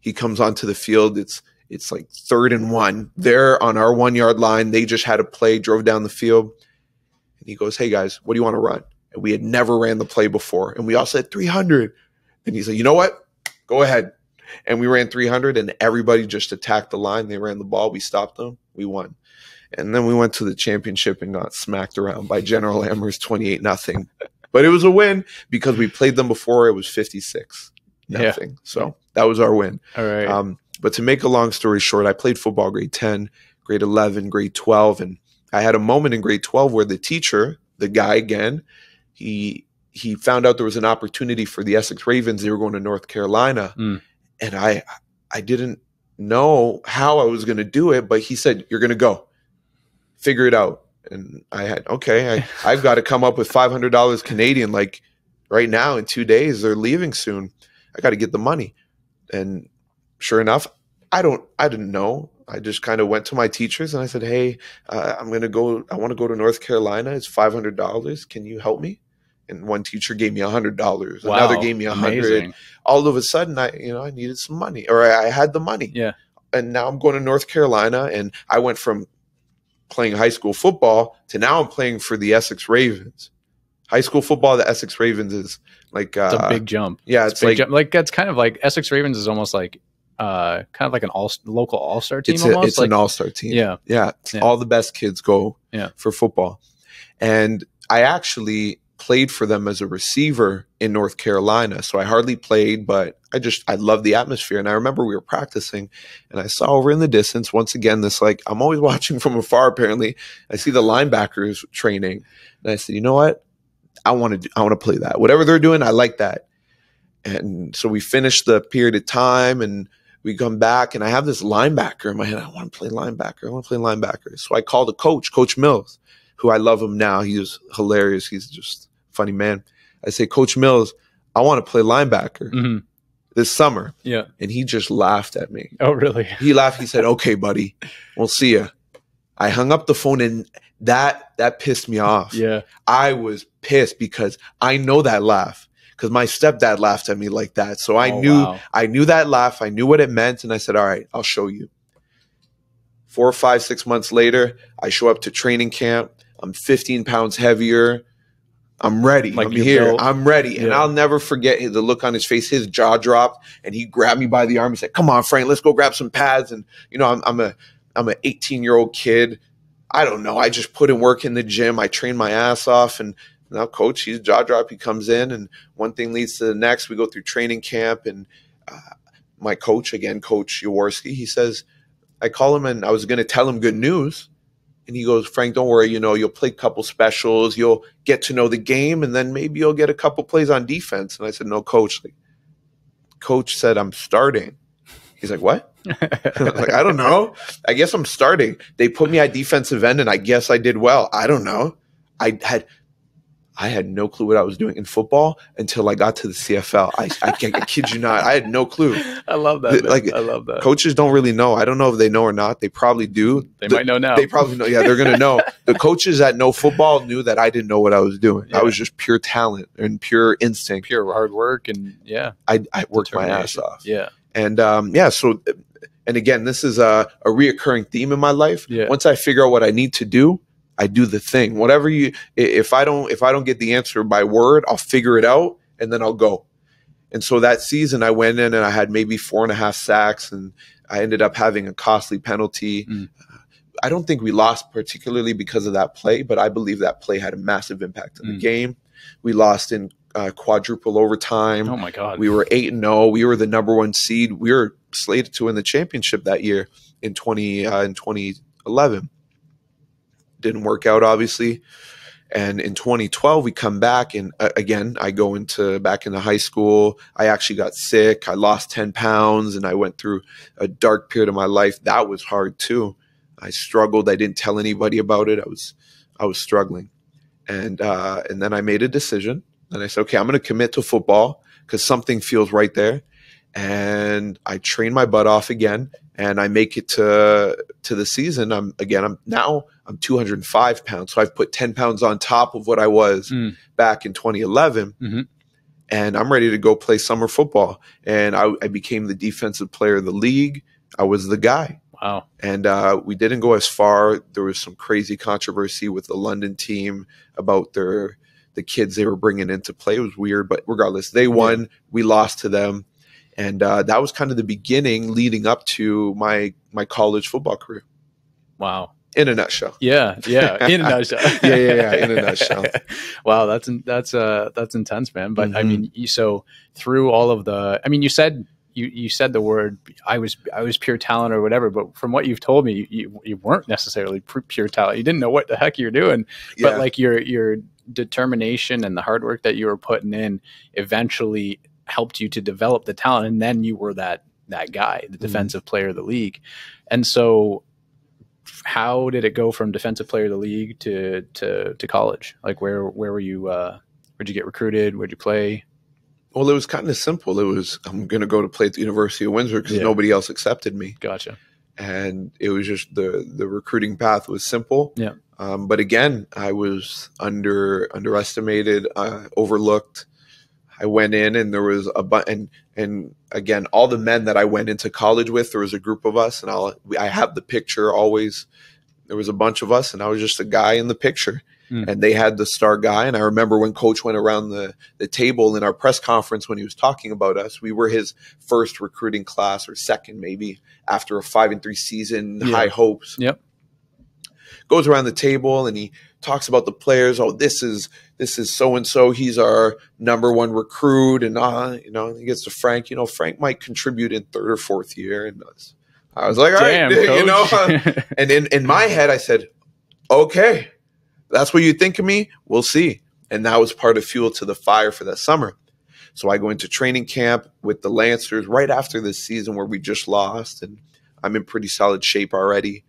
He comes onto the field. It's like 3rd and 1. They're on our 1 yard line. They just had a play, drove down the field. And he goes, "Hey guys, what do you want to run?" And we had never ran the play before. And we all said 300. And he said, "You know what? Go ahead." And we ran 300, and everybody just attacked the line. They ran the ball. We stopped them. We won. And then we went to the championship and got smacked around by General Amherst 28-0. But it was a win because we played them before. It was 56-0. Yeah. So that was our win. All right. But to make a long story short, I played football grade 10, grade 11, grade 12. And I had a moment in grade 12 where the teacher, the guy again, he found out there was an opportunity for the Essex Ravens. They were going to North Carolina. And I didn't know how I was going to do it, but he said, "You're going to go. Figure it out." And I had, okay, I've got to come up with $500 Canadian, like right now in 2 days. They're leaving soon. I got to get the money. And sure enough, I didn't know. I just kind of went to my teachers and I said, "Hey, I want to go to North Carolina. It's $500. Can you help me?" And one teacher gave me $100. Wow, another gave me $100. Amazing. All of a sudden, I needed some money, or I had the money. Yeah. And now I'm going to North Carolina, and I went from playing high school football to now I'm playing for the Essex Ravens. High school football, the Essex Ravens is like it's a big jump. Yeah, it's like jump. Like that's kind of like Essex Ravens is almost like kind of like an local all-star team. It's like an all-star team. Yeah. All the best kids go for football. And I actually played for them as a receiver in North Carolina. So I hardly played, but I love the atmosphere. And I remember we were practicing and I saw over in the distance, once again, this, like, I'm always watching from afar, apparently. I see the linebackers training. And I said, "You know what? I want to play that. Whatever they're doing, I like that." And so we finished the period of time and we come back and I have this linebacker in my head. I want to play linebacker. So I called a coach, Coach Mills, who I love him now. He was hilarious. He's just a funny man. I say, "Coach Mills, I want to play linebacker this summer." Yeah. And he just laughed at me. Oh, really? He laughed. He said, "Okay, buddy, we'll see ya." I hung up the phone and that pissed me off. Yeah. I was pissed because I know that laugh because my stepdad laughed at me like that. So I knew that laugh. I knew what it meant. And I said, "All right, I'll show you." 4, 5, 6 months later, I show up to training camp. I'm 15 pounds heavier. I'm ready. Like I'm here. Built. I'm ready. Yeah. And I'll never forget the look on his face. His jaw dropped and he grabbed me by the arm and said, "Come on, Frank, let's go grab some pads." And, I'm an 18-year-old kid. I don't know. I just put in work in the gym. I trained my ass off. And now coach, he's jaw drop. He comes in and one thing leads to the next. We go through training camp and my coach, again, Coach Jaworski, he says, I call him and I was going to tell him good news. And he goes, "Frank, don't worry. You'll play a couple specials. You'll get to know the game. And then maybe you'll get a couple plays on defense." And I said, "No, coach. Coach said I'm starting." He's like, "What?" Like, "I don't know. I guess I'm starting. They put me at defensive end and I guess I did well. I don't know." I had no clue what I was doing in football until I got to the CFL. I kid you not. I had no clue. I love that. I love that. Coaches don't really know. I don't know if they know or not. They probably do. They might know now. They probably know. Yeah, they're going to know. The coaches that know football knew that I didn't know what I was doing. Yeah. I was just pure talent and pure instinct. Pure hard work. And I worked my ass off. Yeah. And so, and again, this is a reoccurring theme in my life. Yeah. Once I figure out what I need to do, I do the thing. Whatever if I don't get the answer by word, I'll figure it out and then I'll go. And so that season I went in and I had maybe 4.5 sacks and I ended up having a costly penalty. I don't think we lost particularly because of that play, but I believe that play had a massive impact on the game. We lost in quadruple overtime. Oh my God. We were 8-0. We were the number 1 seed. We were slated to win the championship that year in 2011. Didn't work out, obviously. And in 2012, we come back and again, I go back into high school. I actually got sick. I lost 10 pounds and I went through a dark period of my life. That was hard too. I struggled. I didn't tell anybody about it. I was struggling. And then I made a decision, and I said, okay, I'm going to commit to football because something feels right there. And I train my butt off again, and I make it to the season. I'm 205 pounds. So I've put 10 pounds on top of what I was back in 2011. Mm-hmm. And I'm ready to go play summer football. And I became the defensive player of the league. I was the guy. Wow. And we didn't go as far. There was some crazy controversy with the London team about the kids they were bringing into play. It was weird, but regardless, they won. Yeah. We lost to them. And that was kind of the beginning leading up to my college football career. Wow. In a nutshell. Yeah. In a nutshell. yeah. In a nutshell. Wow. That's intense, man. But I mean, so through all of you said the word, I was pure talent or whatever, but from what you've told me, you weren't necessarily pure talent. You didn't know what the heck you're doing, but like your determination and the hard work that you were putting in eventually helped you to develop the talent. And then you were that guy, the defensive player of the league. And so how did it go from defensive player of the league to college? Like where were you, where'd you get recruited? Where'd you play? Well, it was kind of simple. It was, I'm going to go to play at the University of Windsor because nobody else accepted me. Gotcha. And it was just the recruiting path was simple. Yeah. But again, I was underestimated, overlooked. I went in and there was and again, all the men that I went into college with, there was a group of us, and I have the picture always. There was a bunch of us, and I was just a guy in the picture. And they had the star guy. And I remember when Coach went around the table in our press conference when he was talking about us, we were his first recruiting class or second maybe after a 5-3 season, high hopes. Yep. Goes around the table and he talks about the players. Oh, this is so-and-so. He's our number one recruit. And, he gets to Frank. Frank might contribute in third or fourth year. And I was like, all right, Coach. And in my head, I said, okay. That's what you think of me? We'll see. And that was part of fuel to the fire for that summer. So I go into training camp with the Lancers right after this season where we just lost, and I'm in pretty solid shape already.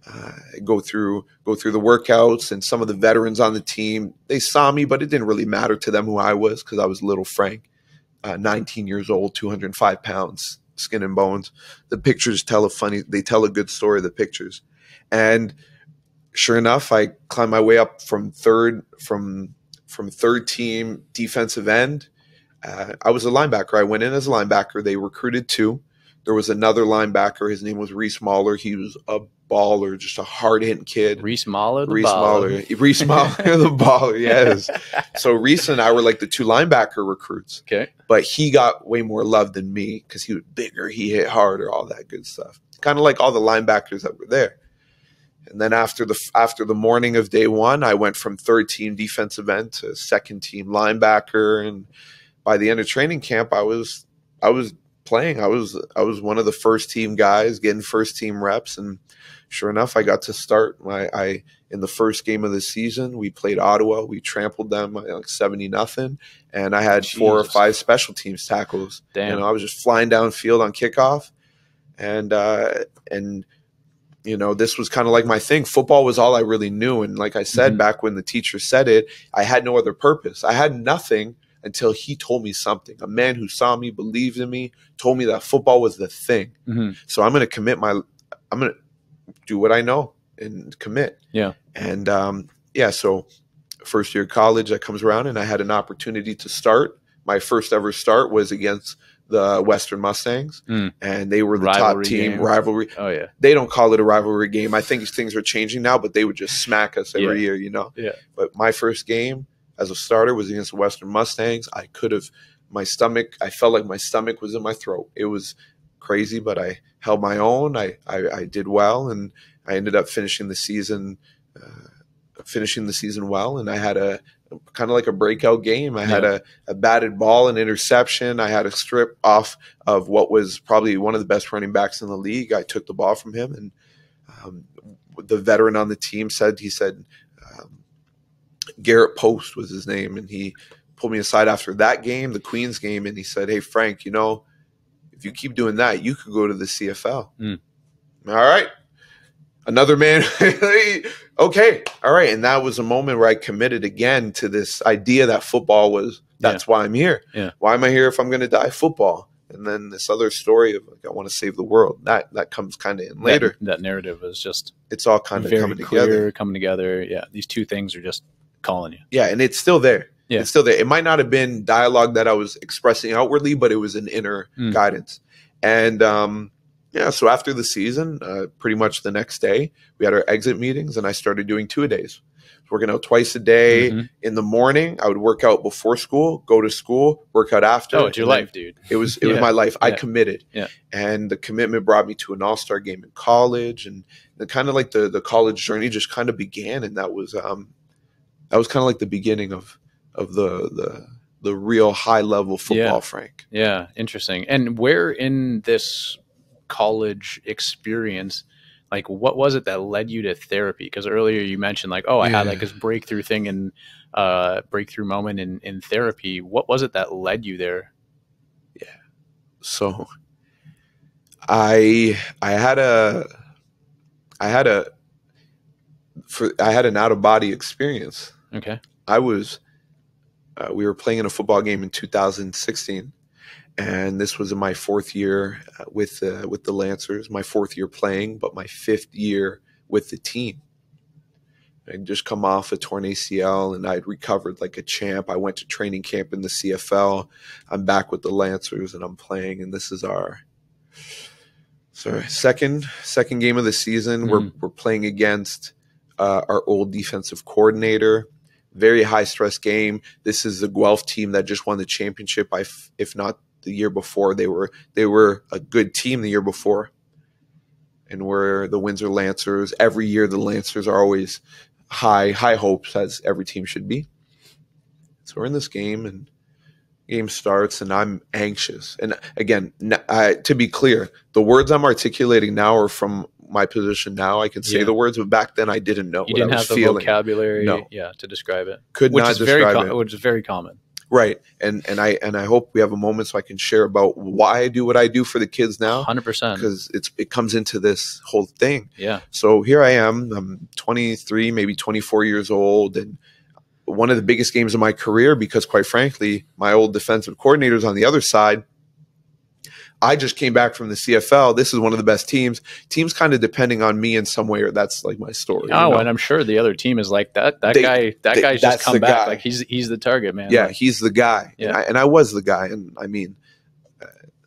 I go through the workouts, and some of the veterans on the team, they saw me, but it didn't really matter to them who I was because I was little Frank, 19 years old, 205 pounds, skin and bones. The pictures tell a good story, the pictures. And sure enough, I climbed my way up from third team defensive end. I was a linebacker. I went in as a linebacker. They recruited two. There was another linebacker. His name was Reese Mahler. He was a baller, just a hard-hitting kid. Reese Mahler, the baller, yes. So Reese and I were like the two linebacker recruits. Okay. But he got way more love than me because he was bigger, he hit harder, all that good stuff. Kind of like all the linebackers that were there. And then after the morning of day one, I went from third team defensive end to second team linebacker. And by the end of training camp, I was playing. I was one of the first team guys getting first team reps. And sure enough, I got to start. In the first game of the season, we played Ottawa. We trampled them like 70-0, and I had 4 or 5 special teams tackles. Damn. I was just flying downfield on kickoff, and this was kind of like my thing. Football was all I really knew. And like I said, back when the teacher said it, I had no other purpose. I had nothing until he told me something. A man who saw me, believed in me, told me that football was the thing. So I'm going to do what I know and commit. Yeah. And so first year of college that comes around, and I had an opportunity to start. My first ever start was against the Western Mustangs, and they were the top team. Rivalry. Oh yeah. They don't call it a rivalry game. I think things are changing now, but they would just smack us every year, Yeah. But my first game as a starter was against the Western Mustangs. I felt like my stomach was in my throat. It was crazy, but I held my own. I did well, and I ended up finishing the season well, and I had a kind of like a breakout game. I had a batted ball, an interception. I had a strip off of what was probably one of the best running backs in the league. I took the ball from him, and the veteran on the team said Garrett Post was his name, and he pulled me aside after that game, the Queens game, and he said, "Hey, Frank, if you keep doing that, you could go to the CFL." All right. another man. Okay. All right. And that was a moment where I committed again to this idea that football was, that's why I'm here. Yeah. Why am I here if I'm going to die? Football. And then this other story of like, I want to save the world. That comes kind of in later. That narrative is just, it's all kind of coming together. Yeah. These two things are just calling you. Yeah. And it's still there. Yeah. It's still there. It might not have been dialogue that I was expressing outwardly, but it was an inner guidance. And, so after the season, pretty much the next day, we had our exit meetings and I started doing 2-a-days. Working out twice a day. In the morning. I would work out before school, go to school, work out after. Oh, it's your life, dude. It was my life. I committed. Yeah. And the commitment brought me to an all-star game in college. And the kind of like the college journey just kind of began. And that was kind of like the beginning of the real high level football, Frank. Yeah. Interesting. And where in this college experience, like what was it that led you to therapy? Because earlier you mentioned like, I had like this breakthrough thing and breakthrough moment in therapy. What was it that led you there? Yeah. So I had an out of body experience. Okay. We were playing in a football game in 2016. And this was in my 4th year with the Lancers, my 4th year playing, but my 5th year with the team. I'd just come off a torn ACL and I'd recovered like a champ. I went to training camp in the CFL. I'm back with the Lancers and I'm playing. And this is our second game of the season. We're playing against our old defensive coordinator. Very high stress game. This is the Guelph team that just won the championship. If not the year before, they were a good team the year before, and we're the Windsor Lancers. Every year the Lancers are always high hopes, as every team should be. So we're in this game and game starts and I'm anxious. And again, to be clear, the words I'm articulating now are from my position now. I can say the words, but back then I didn't know. You didn't have the vocabulary to describe it. Which is very common. Right. And I hope we have a moment so I can share about why I do what I do for the kids now. 100%. Because it comes into this whole thing. Yeah. So here I am. I'm 23, maybe 24 years old. And one of the biggest games of my career, because quite frankly, my old defensive coordinator's on the other side. I just came back from the CFL. This is one of the best teams. Teams kind of depending on me in some way, or that's like my story. Oh, and I'm sure the other team is like that guy's just come back. Like he's the target, man. Yeah, like, he's the guy. Yeah. And I was the guy. And I mean,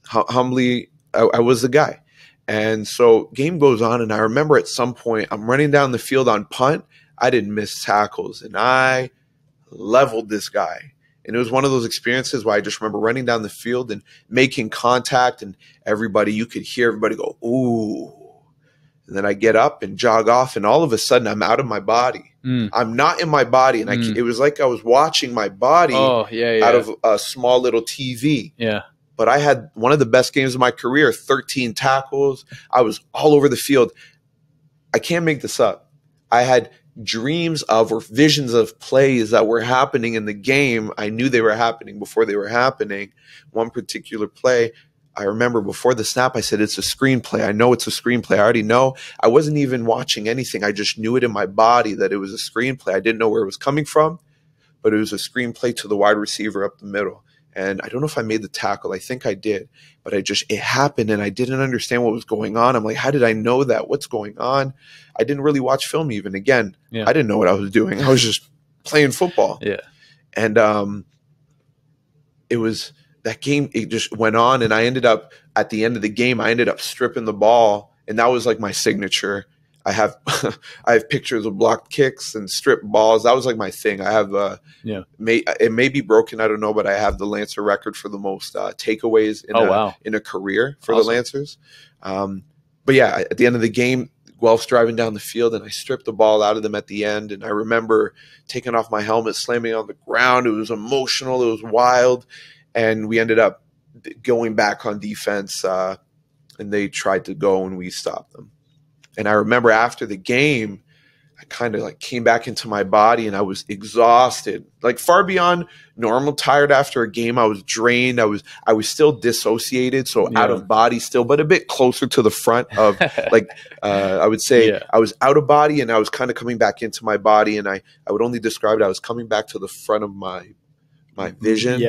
humbly, I was the guy. And so game goes on. And I remember at some point I'm running down the field on punt. I didn't miss tackles and I leveled this guy. And it was one of those experiences where I just remember running down the field and making contact, and you could hear everybody go, ooh. And then I get up and jog off, and all of a sudden I'm out of my body. I'm not in my body. And it was like I was watching my body out of a small little TV. Yeah. But I had one of the best games of my career, 13 tackles. I was all over the field. I can't make this up. I had dreams of or visions of plays that were happening in the game. I knew they were happening before they were happening. One particular play, I remember before the snap, I said, it's a screenplay. I know it's a screenplay. I already know. I wasn't even watching anything. I just knew it in my body that it was a screenplay. I didn't know where it was coming from, but it was a screenplay to the wide receiver up the middle. And I don't know if I made the tackle. I think I did, but it happened and I didn't understand what was going on. I'm like, how did I know that? What's going on? I didn't really watch film even. Again, I didn't know what I was doing. I was just playing football. Yeah. And it was that game. It just went on, and I ended up at the end of the game, I ended up stripping the ball, and that was like my signature. I have pictures of blocked kicks and stripped balls. That was like my thing. I have it may be broken, I don't know, but I have the Lancer record for the most takeaways in a career for the Lancers. But yeah, at the end of the game, Guelph's driving down the field, and I stripped the ball out of them at the end. And I remember taking off my helmet, slamming on the ground. It was emotional. It was wild. And we ended up going back on defense, and they tried to go, and we stopped them. And I remember after the game, I kind of like came back into my body, and I was exhausted, like far beyond normal, tired after a game. I was drained. I was still dissociated. So out of body still, but a bit closer to the front of like, I would say I was out of body, and I was kind of coming back into my body. And I would only describe it. I was coming back to the front of my vision.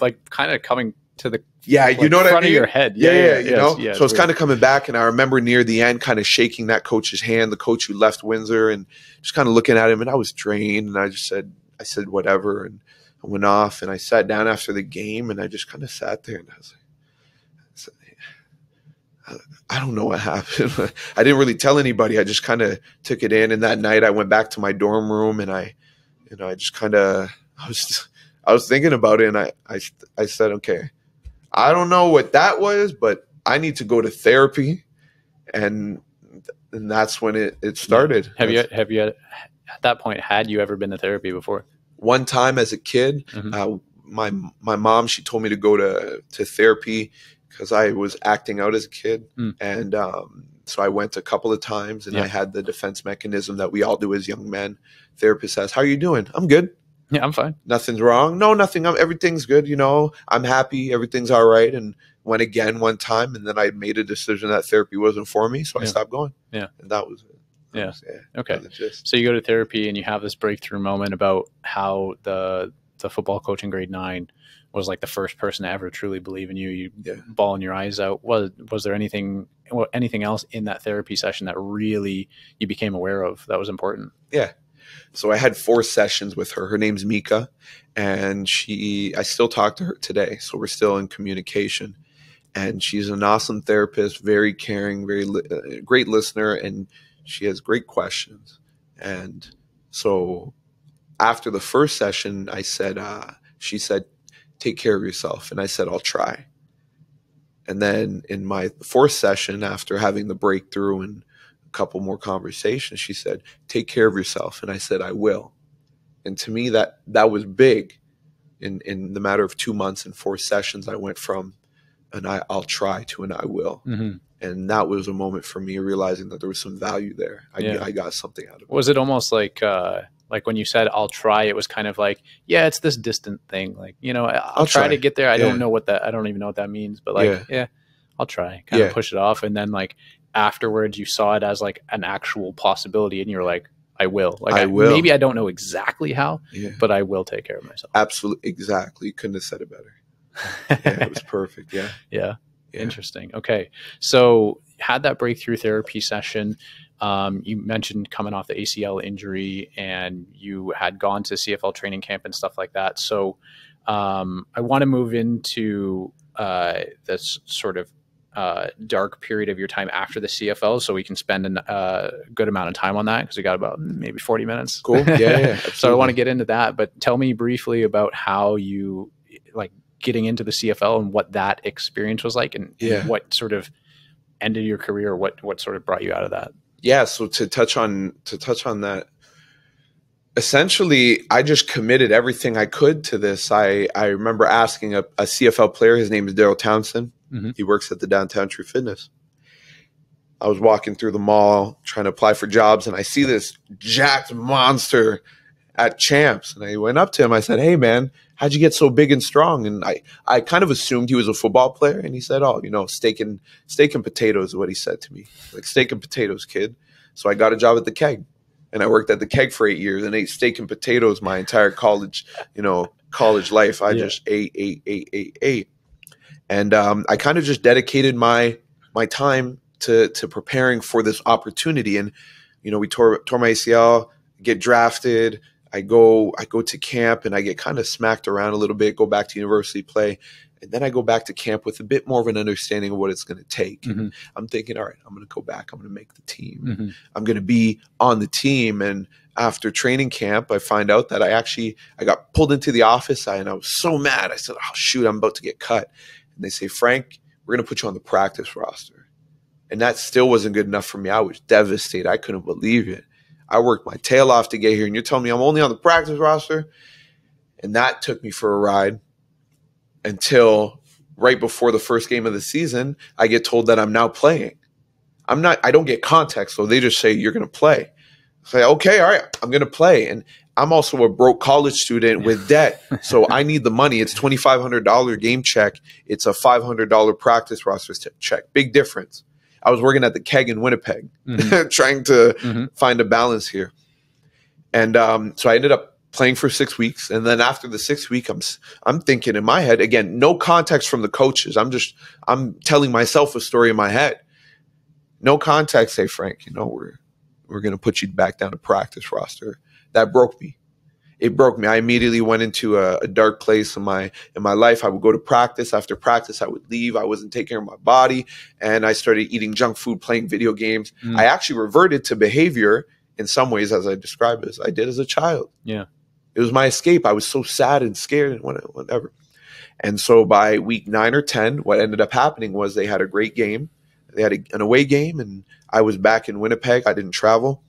Like kind of coming to the you know what I mean? Front of your head. You know? So it's kind of coming back, and I remember near the end kind of shaking that coach's hand, the coach who left Windsor, and just kind of looking at him, and I was drained, and I said whatever, and I went off, and I sat down after the game, and I just kind of sat there, and I was like, I don't know what happened. I didn't really tell anybody. I just kind of took it in, and that night I went back to my dorm room, and I just kind of I was thinking about it, and I said, okay, I don't know what that was, but I need to go to therapy, and that's when it started. Have you at that point, had you ever been to therapy before? One time as a kid, my mom, she told me to go to therapy because I was acting out as a kid, and so I went a couple of times, and I had the defense mechanism that we all do as young men. Therapist says, "How are you doing?" "I'm good." "Yeah, I'm fine." "Nothing's wrong?" "No, nothing. Everything's good. You know, I'm happy. Everything's all right." And went again one time, and then I made a decision that therapy wasn't for me, so I stopped going. And that was it. Okay. So you go to therapy, and you have this breakthrough moment about how the football coach in grade 9 was like the first person to ever truly believe in you. You bawling your eyes out. Was there anything else in that therapy session that really you became aware of that was important? Yeah. So I had 4 sessions with her. Her name's Mika, and I still talk to her today. So we're still in communication, and she's an awesome therapist, very caring, great listener, and she has great questions. And so after the first session, she said, "Take care of yourself." And I said, "I'll try." And then in my 4th session, after having the breakthrough and a couple more conversations, she said, "Take care of yourself." And I said, "I will." And to me, that was big. In the matter of 2 months and 4 sessions, I went from I'll try to an I will. And that was a moment for me realizing that there was some value there. I got something out of it. Was it almost like when you said I'll try, it was kind of like, it's this distant thing. Like, I'll try to get there. I don't know I don't even know what that means, but I'll try, kind of push it off. And then like afterwards you saw it as like an actual possibility, and you're like, I will. Like I will. Maybe I don't know exactly how, but I will take care of myself. Absolutely. Exactly. You couldn't have said it better. It was perfect. Yeah. Interesting. Okay. So had that breakthrough therapy session. You mentioned coming off the ACL injury, and you had gone to CFL training camp and stuff like that. So I want to move into this sort of dark period of your time after the CFL, so we can spend a good amount of time on that, because we got about maybe 40 minutes. Cool. Yeah. So I want to get into that, but tell me briefly about how you like getting into the CFL and what that experience was like, and what sort of ended your career, what sort of brought you out of that. Yeah. So to touch on that, essentially, I just committed everything I could to this. I remember asking a CFL player, his name is Daryl Townsend. He works at the Downtown True Fitness. I was walking through the mall trying to apply for jobs, and I see this jacked monster at Champs. And I went up to him. I said, "Hey, man, how'd you get so big and strong?" And I kind of assumed he was a football player. And he said, "Oh, steak and potatoes," is what he said to me. Like, "Steak and potatoes, kid." So I got a job at the Keg. And I worked at the Keg for 8 years and ate steak and potatoes my entire college life. I just ate. And I kind of just dedicated my time to preparing for this opportunity. And, we tore my ACL, get drafted. I go to camp, and I get kind of smacked around a little bit, go back to university, play. And then I go back to camp with a bit more of an understanding of what it's going to take. And I'm thinking, all right, I'm going to go back. I'm going to make the team. I'm going to be on the team. And after training camp, I find out that I got pulled into the office, and I was so mad. I said, "Oh, shoot, I'm about to get cut." And they say, "Frank, we're going to put you on the practice roster." And that still wasn't good enough for me. I was devastated. I couldn't believe it. I worked my tail off to get here, and you're telling me I'm only on the practice roster? And that took me for a ride until right before the first game of the season, I get told that I'm now playing. I don't get context, so they just say, "You're going to play." Say, okay, all right, I'm going to play. And I'm also a broke college student with debt. So I need the money. It's $2,500 game check. It's a $500 practice roster check. Big difference. I was working at the Keg in Winnipeg, trying to find a balance here. And so I ended up playing for 6 weeks. And then after the 6th week, I'm thinking in my head, again, no context from the coaches. I'm telling myself a story in my head. No context. Say, Frank, we're going to put you back down to practice roster. That broke me. It broke me. I immediately went into a dark place in my life. I would go to practice. After practice, I would leave. I wasn't taking care of my body. And I started eating junk food, playing video games. I actually reverted to behavior in some ways, as I described as I did as a child. Yeah. It was my escape. I was so sad and scared and whatever. And so by week 9 or 10, what ended up happening was they had a great game. They had an away game, and I was back in Winnipeg. I didn't travel,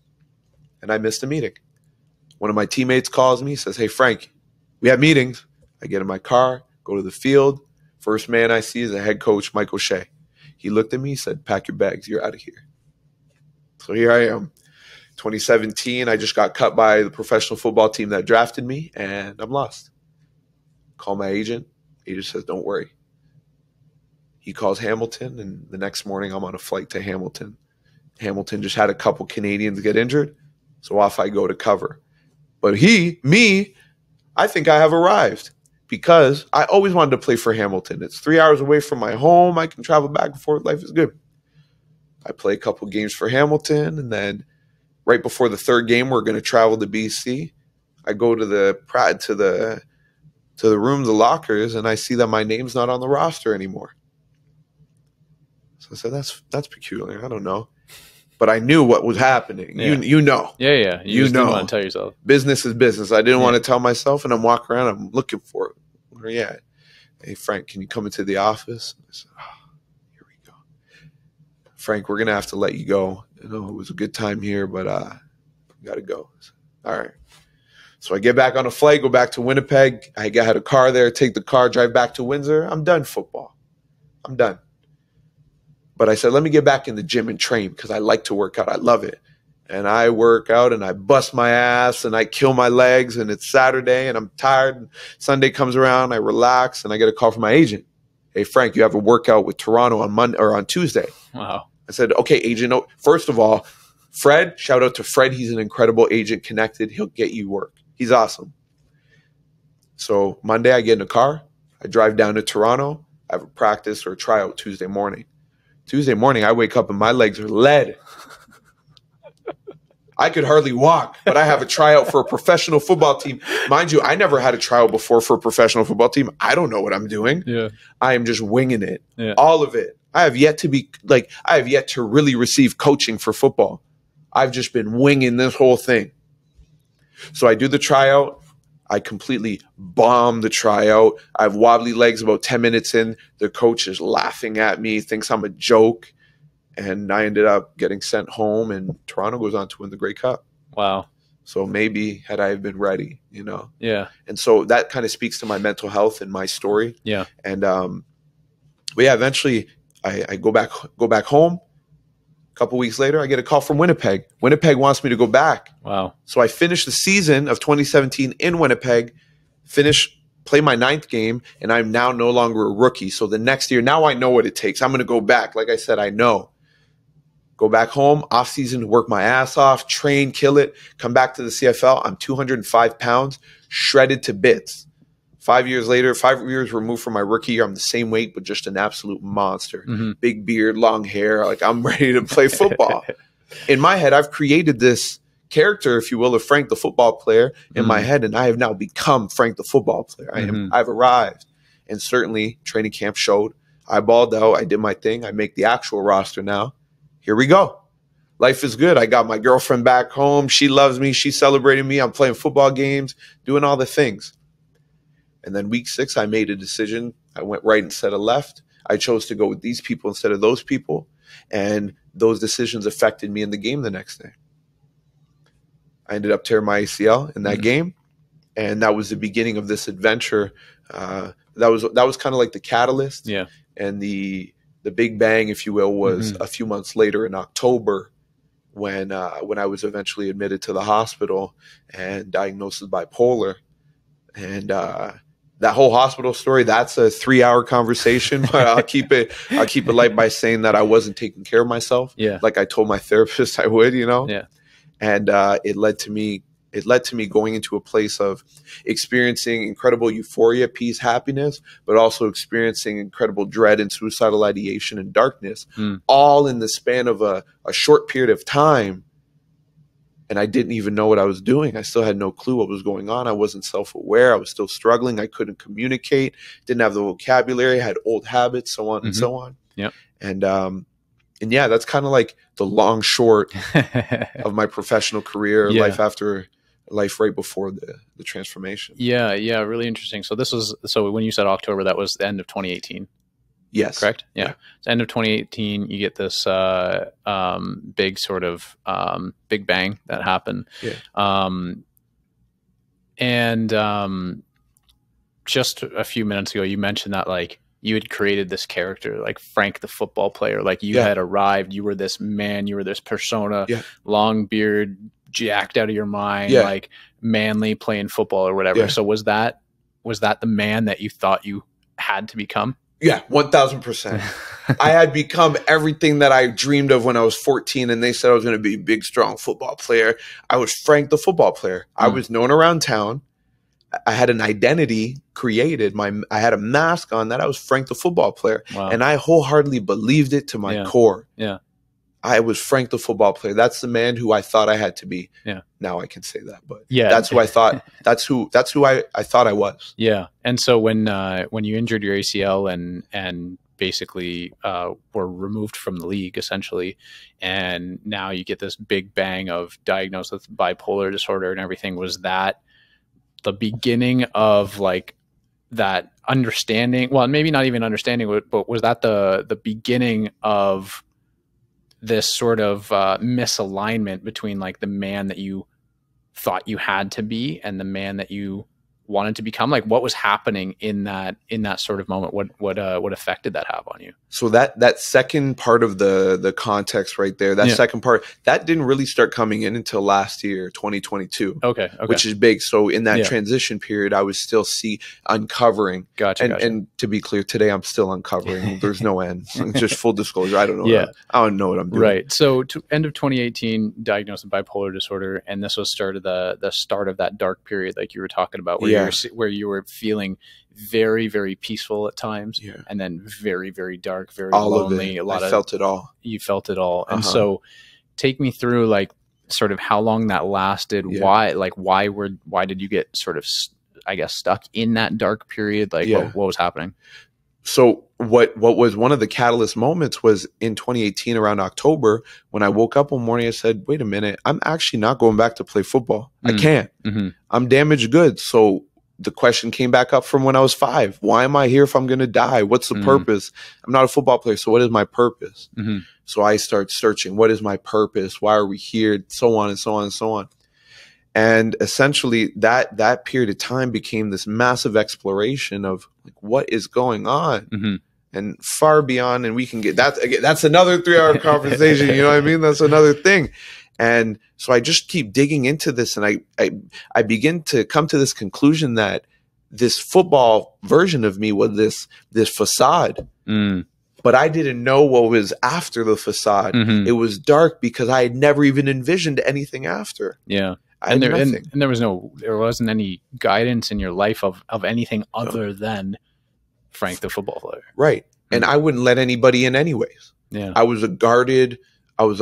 and I missed a meeting. One of my teammates calls me, says, hey, Frank, we have meetings. I get in my car, go to the field. First man I see is the head coach, Mike O'Shea. He looked at me, said, pack your bags. You're out of here. So here I am. 2017, I just got cut by the professional football team that drafted me, and I'm lost. Call my agent. Agent says, don't worry. He calls Hamilton, and the next morning I'm on a flight to Hamilton. Hamilton just had a couple Canadians get injured, so off I go to cover. But I think I have arrived because I always wanted to play for Hamilton. It's 3 hours away from my home. I can travel back and forth. Life is good. I play a couple games for Hamilton, and then right before the 3rd game, we're going to travel to BC. I go to the room, the lockers, and I see that my name's not on the roster anymore. So I said, that's peculiar. I don't know. But I knew what was happening. Yeah. You know. Yeah. You just didn't want to tell yourself. Business is business. I didn't want to tell myself, and I'm walking around. I'm looking for it. Where are you at? Hey, Frank, can you come into the office? I said, here we go. Frank, we're going to have to let you go. It was a good time here, but got to go. Said, all right. So I get back on a flight, go back to Winnipeg. I had a car there, take the car, drive back to Windsor. I'm done football. I'm done. But I said, let me get back in the gym and train because I like to work out. I love it. And I work out and I bust my ass and I kill my legs, and it's Saturday and I'm tired. And Sunday comes around, I relax, and I get a call from my agent. Hey, Frank, you have a workout with Toronto on Monday or on Tuesday. Wow. I said, okay, agent. First of all, Fred, shout out to Fred. He's an incredible agent, connected. He'll get you work. He's awesome. So Monday I get in a car. I drive down to Toronto. I have a practice or a tryout Tuesday morning. Tuesday morning, I wake up and my legs are lead. I could hardly walk, but I have a tryout for a professional football team. Mind you, I never had a tryout before for a professional football team. I don't know what I'm doing. Yeah. I am just winging it. Yeah. All of it. I have yet to really receive coaching for football. I've just been winging this whole thing. So I do the tryout. I completely bomb the tryout. I have wobbly legs about 10 minutes in. The coach is laughing at me, thinks I'm a joke. And I ended up getting sent home, and Toronto goes on to win the Grey Cup. Wow. So maybe had I been ready, Yeah. And so that kind of speaks to my mental health and my story. Yeah. And eventually I go back home. A couple weeks later, I get a call from Winnipeg. Winnipeg wants me to go back. Wow. So I finished the season of 2017 in Winnipeg, play my 9th game, and I'm now no longer a rookie. So the next year, now I know what it takes. I'm going to go back. Like I said, I know. Go back home, off season, work my ass off, train, kill it, come back to the CFL. I'm 205 pounds, shredded to bits. 5 years later, 5 years removed from my rookie year, I'm the same weight, but just an absolute monster. Mm-hmm. Big beard, long hair. Like, I'm ready to play football. In my head, I've created this character, if you will, of Frank the football player in my head, and I have now become Frank the football player. I've arrived. And certainly, training camp showed. I balled out. I did my thing. I make the actual roster now. Here we go. Life is good. I got my girlfriend back home. She loves me. She's celebrating me. I'm playing football games, doing all the things. And then week 6, I made a decision. I went right instead of left. I chose to go with these people instead of those people. And those decisions affected me in the game the next day. I ended up tearing my ACL in that game. And that was the beginning of this adventure. That was kind of like the catalyst. Yeah. And the big bang, if you will, was a few months later in October when I was eventually admitted to the hospital and diagnosed with bipolar. And that whole hospital story, that's a 3-hour conversation, but I'll keep it light by saying that I wasn't taking care of myself. Yeah. Like I told my therapist I would, Yeah. And it led to me going into a place of experiencing incredible euphoria, peace, happiness, but also experiencing incredible dread and suicidal ideation and darkness, all in the span of a short period of time. And I didn't even know what I was doing. I still had no clue what was going on. I wasn't self-aware. I was still struggling. I couldn't communicate, didn't have the vocabulary, had old habits, so on and so on. Yep. And yeah, that's kind of like the long short of my professional career, life after life right before the transformation. Yeah. Yeah. Really interesting. So when you said October, that was the end of 2018. Yes. Correct. Yeah. It's end of 2018. You get this big sort of big bang that happened. Yeah. And just a few minutes ago, you mentioned that like you had created this character, like Frank the football player. Like you had arrived. You were this man. You were this persona. Long beard, jacked out of your mind. Like manly, playing football or whatever. So was that the man that you thought you had to become? Yeah, 1000%. I had become everything that I dreamed of when I was 14, and they said I was going to be a big, strong football player. I was Frank the football player. I was known around town. I had an identity created. I had a mask on that I was Frank the football player. Wow. And I wholeheartedly believed it to my core. Yeah. I was Frank the football player. That's the man who I thought I had to be. Yeah. Now I can say that, but that's who I thought. That's who I thought I was. Yeah. And so when you injured your ACL and basically were removed from the league essentially, and now you get this big bang of diagnosed with bipolar disorder and everything, was that the beginning of like that understanding? Well, maybe not even understanding, but was that the beginning of this sort of misalignment between like the man that you thought you had to be and the man that you wanted to become? Like what was happening in that sort of moment? What effect did that have on you? So that second part of the context right there, that second part, that didn't really start coming in until last year, 2022. Okay. Which is big. So in that transition period, I was still uncovering. Gotcha. And to be clear, today I'm still uncovering. There's no end. Just full disclosure. I don't know. I don't know what I'm doing. Right. So end of 2018, diagnosed with bipolar disorder, and this was the start of that dark period, like you were talking about, where you were feeling very, very peaceful at times, and then very, very dark, very all lonely. Of it. I felt it all. You felt it all. And so take me through like sort of how long that lasted. Why did you get sort of, I guess, stuck in that dark period? Like what was happening? So what was one of the catalyst moments was in 2018 around October, when I woke up one morning, I said, wait a minute, I'm actually not going back to play football. I can't. I'm damaged goods. So the question came back up from when I was 5. Why am I here if I'm going to die? What's the purpose? I'm not a football player. So what is my purpose? So I start searching. What is my purpose? Why are we here? So on and so on and so on. And essentially that period of time became this massive exploration of like, what is going on? And far beyond, and we can get that's another 3-hour conversation. You know what I mean? That's another thing. And so I just keep digging into this, and I begin to come to this conclusion that this football version of me was this facade. But I didn't know what was after the facade. It was dark because I had never even envisioned anything after. Yeah. And there wasn't any guidance in your life of anything other than Frank the football player. Right. And I wouldn't let anybody in anyways. Yeah. I was a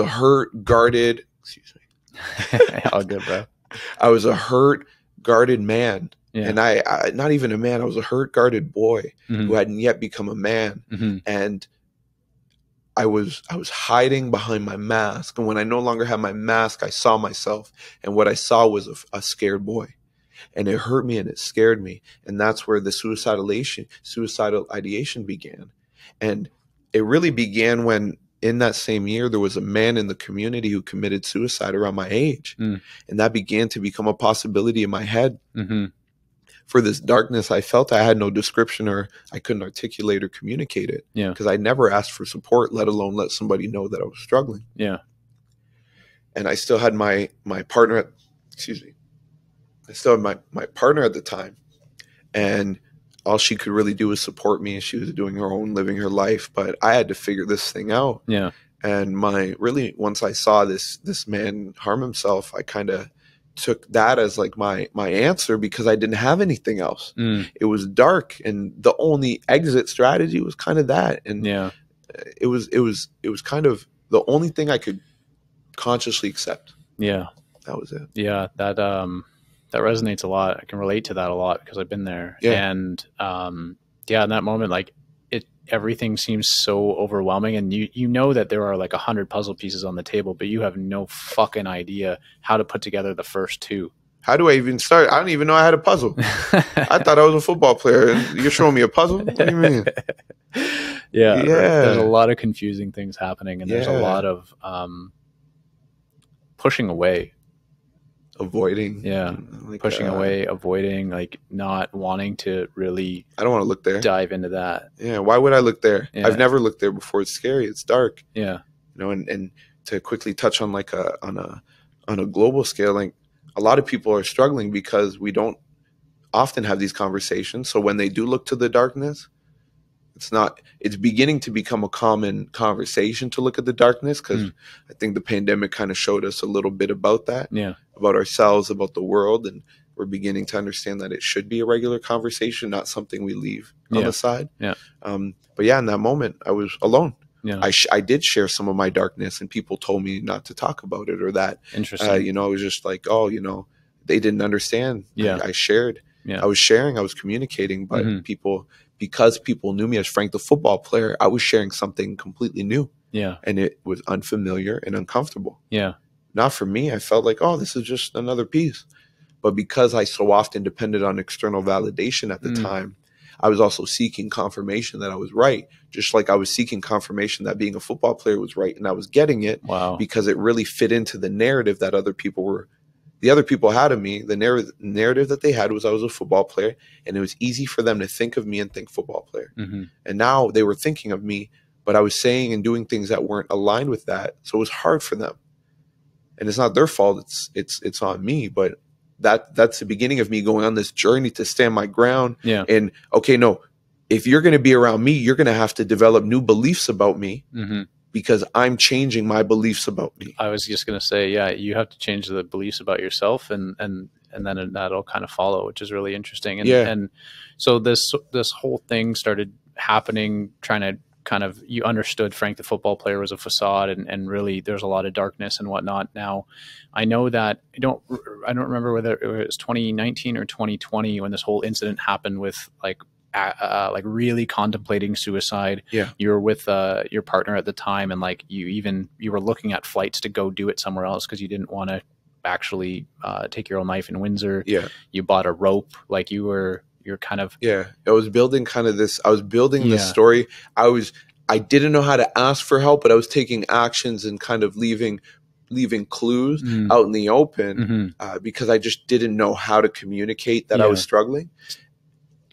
hurt, guarded, excuse me. All good, bro. I was a hurt, guarded man. Yeah. And I not even a man, I was a hurt, guarded boy who hadn't yet become a man. And I was hiding behind my mask. And when I no longer had my mask, I saw myself. And what I saw was a scared boy. And it hurt me and it scared me. And that's where the suicidal ideation began. And it really began when, in that same year, there was a man in the community who committed suicide around my age. And that began to become a possibility in my head. For this darkness I felt, I had no description, or I couldn't articulate or communicate it. Because I never asked for support, let alone let somebody know that I was struggling. and I still had my partner, I still had my partner at the time, and all she could really do was support me. She was doing her own, living her life, but I had to figure this thing out. Yeah. And once I saw this man harm himself, I kind of took that as like my answer, because I didn't have anything else. It was dark, and the only exit strategy was kind of that. And it was kind of the only thing I could consciously accept. Yeah. That was it. Yeah. That resonates a lot. I can relate to that a lot because I've been there. Yeah. And in that moment, like everything seems so overwhelming, and you know that there are like 100 puzzle pieces on the table, but you have no fucking idea how to put together the first two. How do I even start? I don't even know I had a puzzle. I thought I was a football player. You're showing me a puzzle? What do you mean? Yeah. There's a lot of confusing things happening, and there's a lot of pushing away. Avoiding. Yeah. Like, pushing away, avoiding, like not wanting to really. I don't want to look there. Dive into that. Yeah. Why would I look there? Yeah. I've never looked there before. It's scary. It's dark. Yeah. You know, and to quickly touch on like on a global scale, like a lot of people are struggling because we don't often have these conversations. So when they do look to the darkness, it's beginning to become a common conversation to look at the darkness, because I think the pandemic kind of showed us a little bit about that, about ourselves, about the world, and we're beginning to understand that it should be a regular conversation, not something we leave on the side. Yeah. But yeah, in that moment, I was alone. Yeah. I did share some of my darkness, and people told me not to talk about it or that. Interesting. You know, it was just like, oh, you know, they didn't understand. Yeah. I shared. Yeah. I was sharing. I was communicating, but because people knew me as Frank the football player, I was sharing something completely new. Yeah. And it was unfamiliar and uncomfortable. Yeah. Not for me. I felt like, oh, this is just another piece. But because I so often depended on external validation at the time, I was also seeking confirmation that I was right, just like I was seeking confirmation that being a football player was right, and I was getting it. Wow. Because it really fit into the narrative that other people had of me. The narrative that they had was I was a football player, and it was easy for them to think of me and think football player. And now they were thinking of me, but I was saying and doing things that weren't aligned with that. So it was hard for them. And it's not their fault. It's on me, but that's the beginning of me going on this journey to stand my ground. Yeah. And okay, no, if you're going to be around me, you're going to have to develop new beliefs about me. Because I'm changing my beliefs about me. I was just going to say, yeah, you have to change the beliefs about yourself, and then that'll kind of follow, which is really interesting. And so this whole thing started happening, trying to kind of, you understood Frank the football player was a facade, and really there's a lot of darkness and whatnot. Now, I know that I don't remember whether it was 2019 or 2020 when this whole incident happened with like really contemplating suicide. Yeah. You were with your partner at the time, and like you were looking at flights to go do it somewhere else because you didn't want to actually take your own life in Windsor. Yeah. You bought a rope, like you're kind of. Yeah. I was building this story. I didn't know how to ask for help, but I was taking actions and kind of leaving clues out in the open because I just didn't know how to communicate that I was struggling.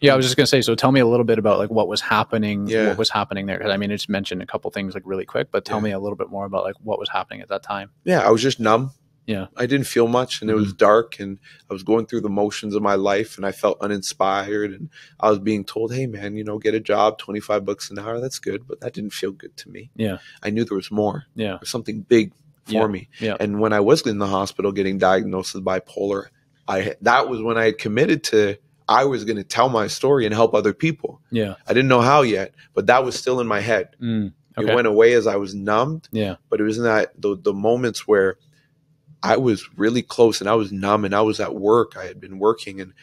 Yeah, I was just going to say, so tell me a little bit about like what was happening, what was happening there. Cause I mean, it's mentioned a couple things like really quick, but tell me a little bit more about like what was happening at that time. Yeah, I was just numb. Yeah. I didn't feel much, and it was dark, and I was going through the motions of my life, and I felt uninspired, and I was being told, hey man, you know, get a job, $25 an hour. That's good. But that didn't feel good to me. Yeah. I knew there was more. Yeah. There was something big for me. Yeah. And when I was in the hospital getting diagnosed with bipolar, that was when I had committed to, I was going to tell my story and help other people. Yeah. I didn't know how yet, but that was still in my head. Okay. It went away as I was numbed. Yeah. But it was in that the moments where I was really close and I was numb, and I was at work. I had been working, and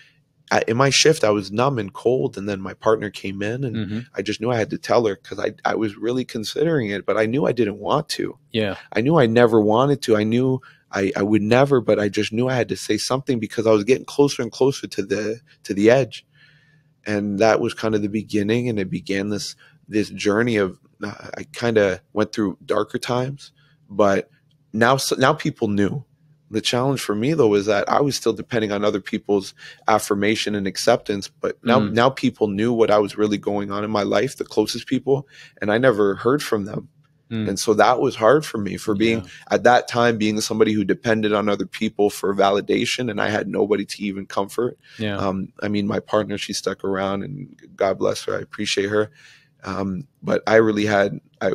in my shift, I was numb and cold. And then my partner came in, and I just knew I had to tell her, because I was really considering it, but I knew I didn't want to. Yeah. I knew I never wanted to. I knew I would never, but I just knew I had to say something because I was getting closer and closer to the edge. And that was kind of the beginning. And it began this journey of, I kind of went through darker times, but now people knew. The challenge for me, though, is that I was still depending on other people's affirmation and acceptance. But now people knew what I was really going on in my life, the closest people, and I never heard from them. And so that was hard for me, for being at that time, being somebody who depended on other people for validation, and I had nobody to even comfort. I mean, my partner, she stuck around, and God bless her. I appreciate her. But I really had, I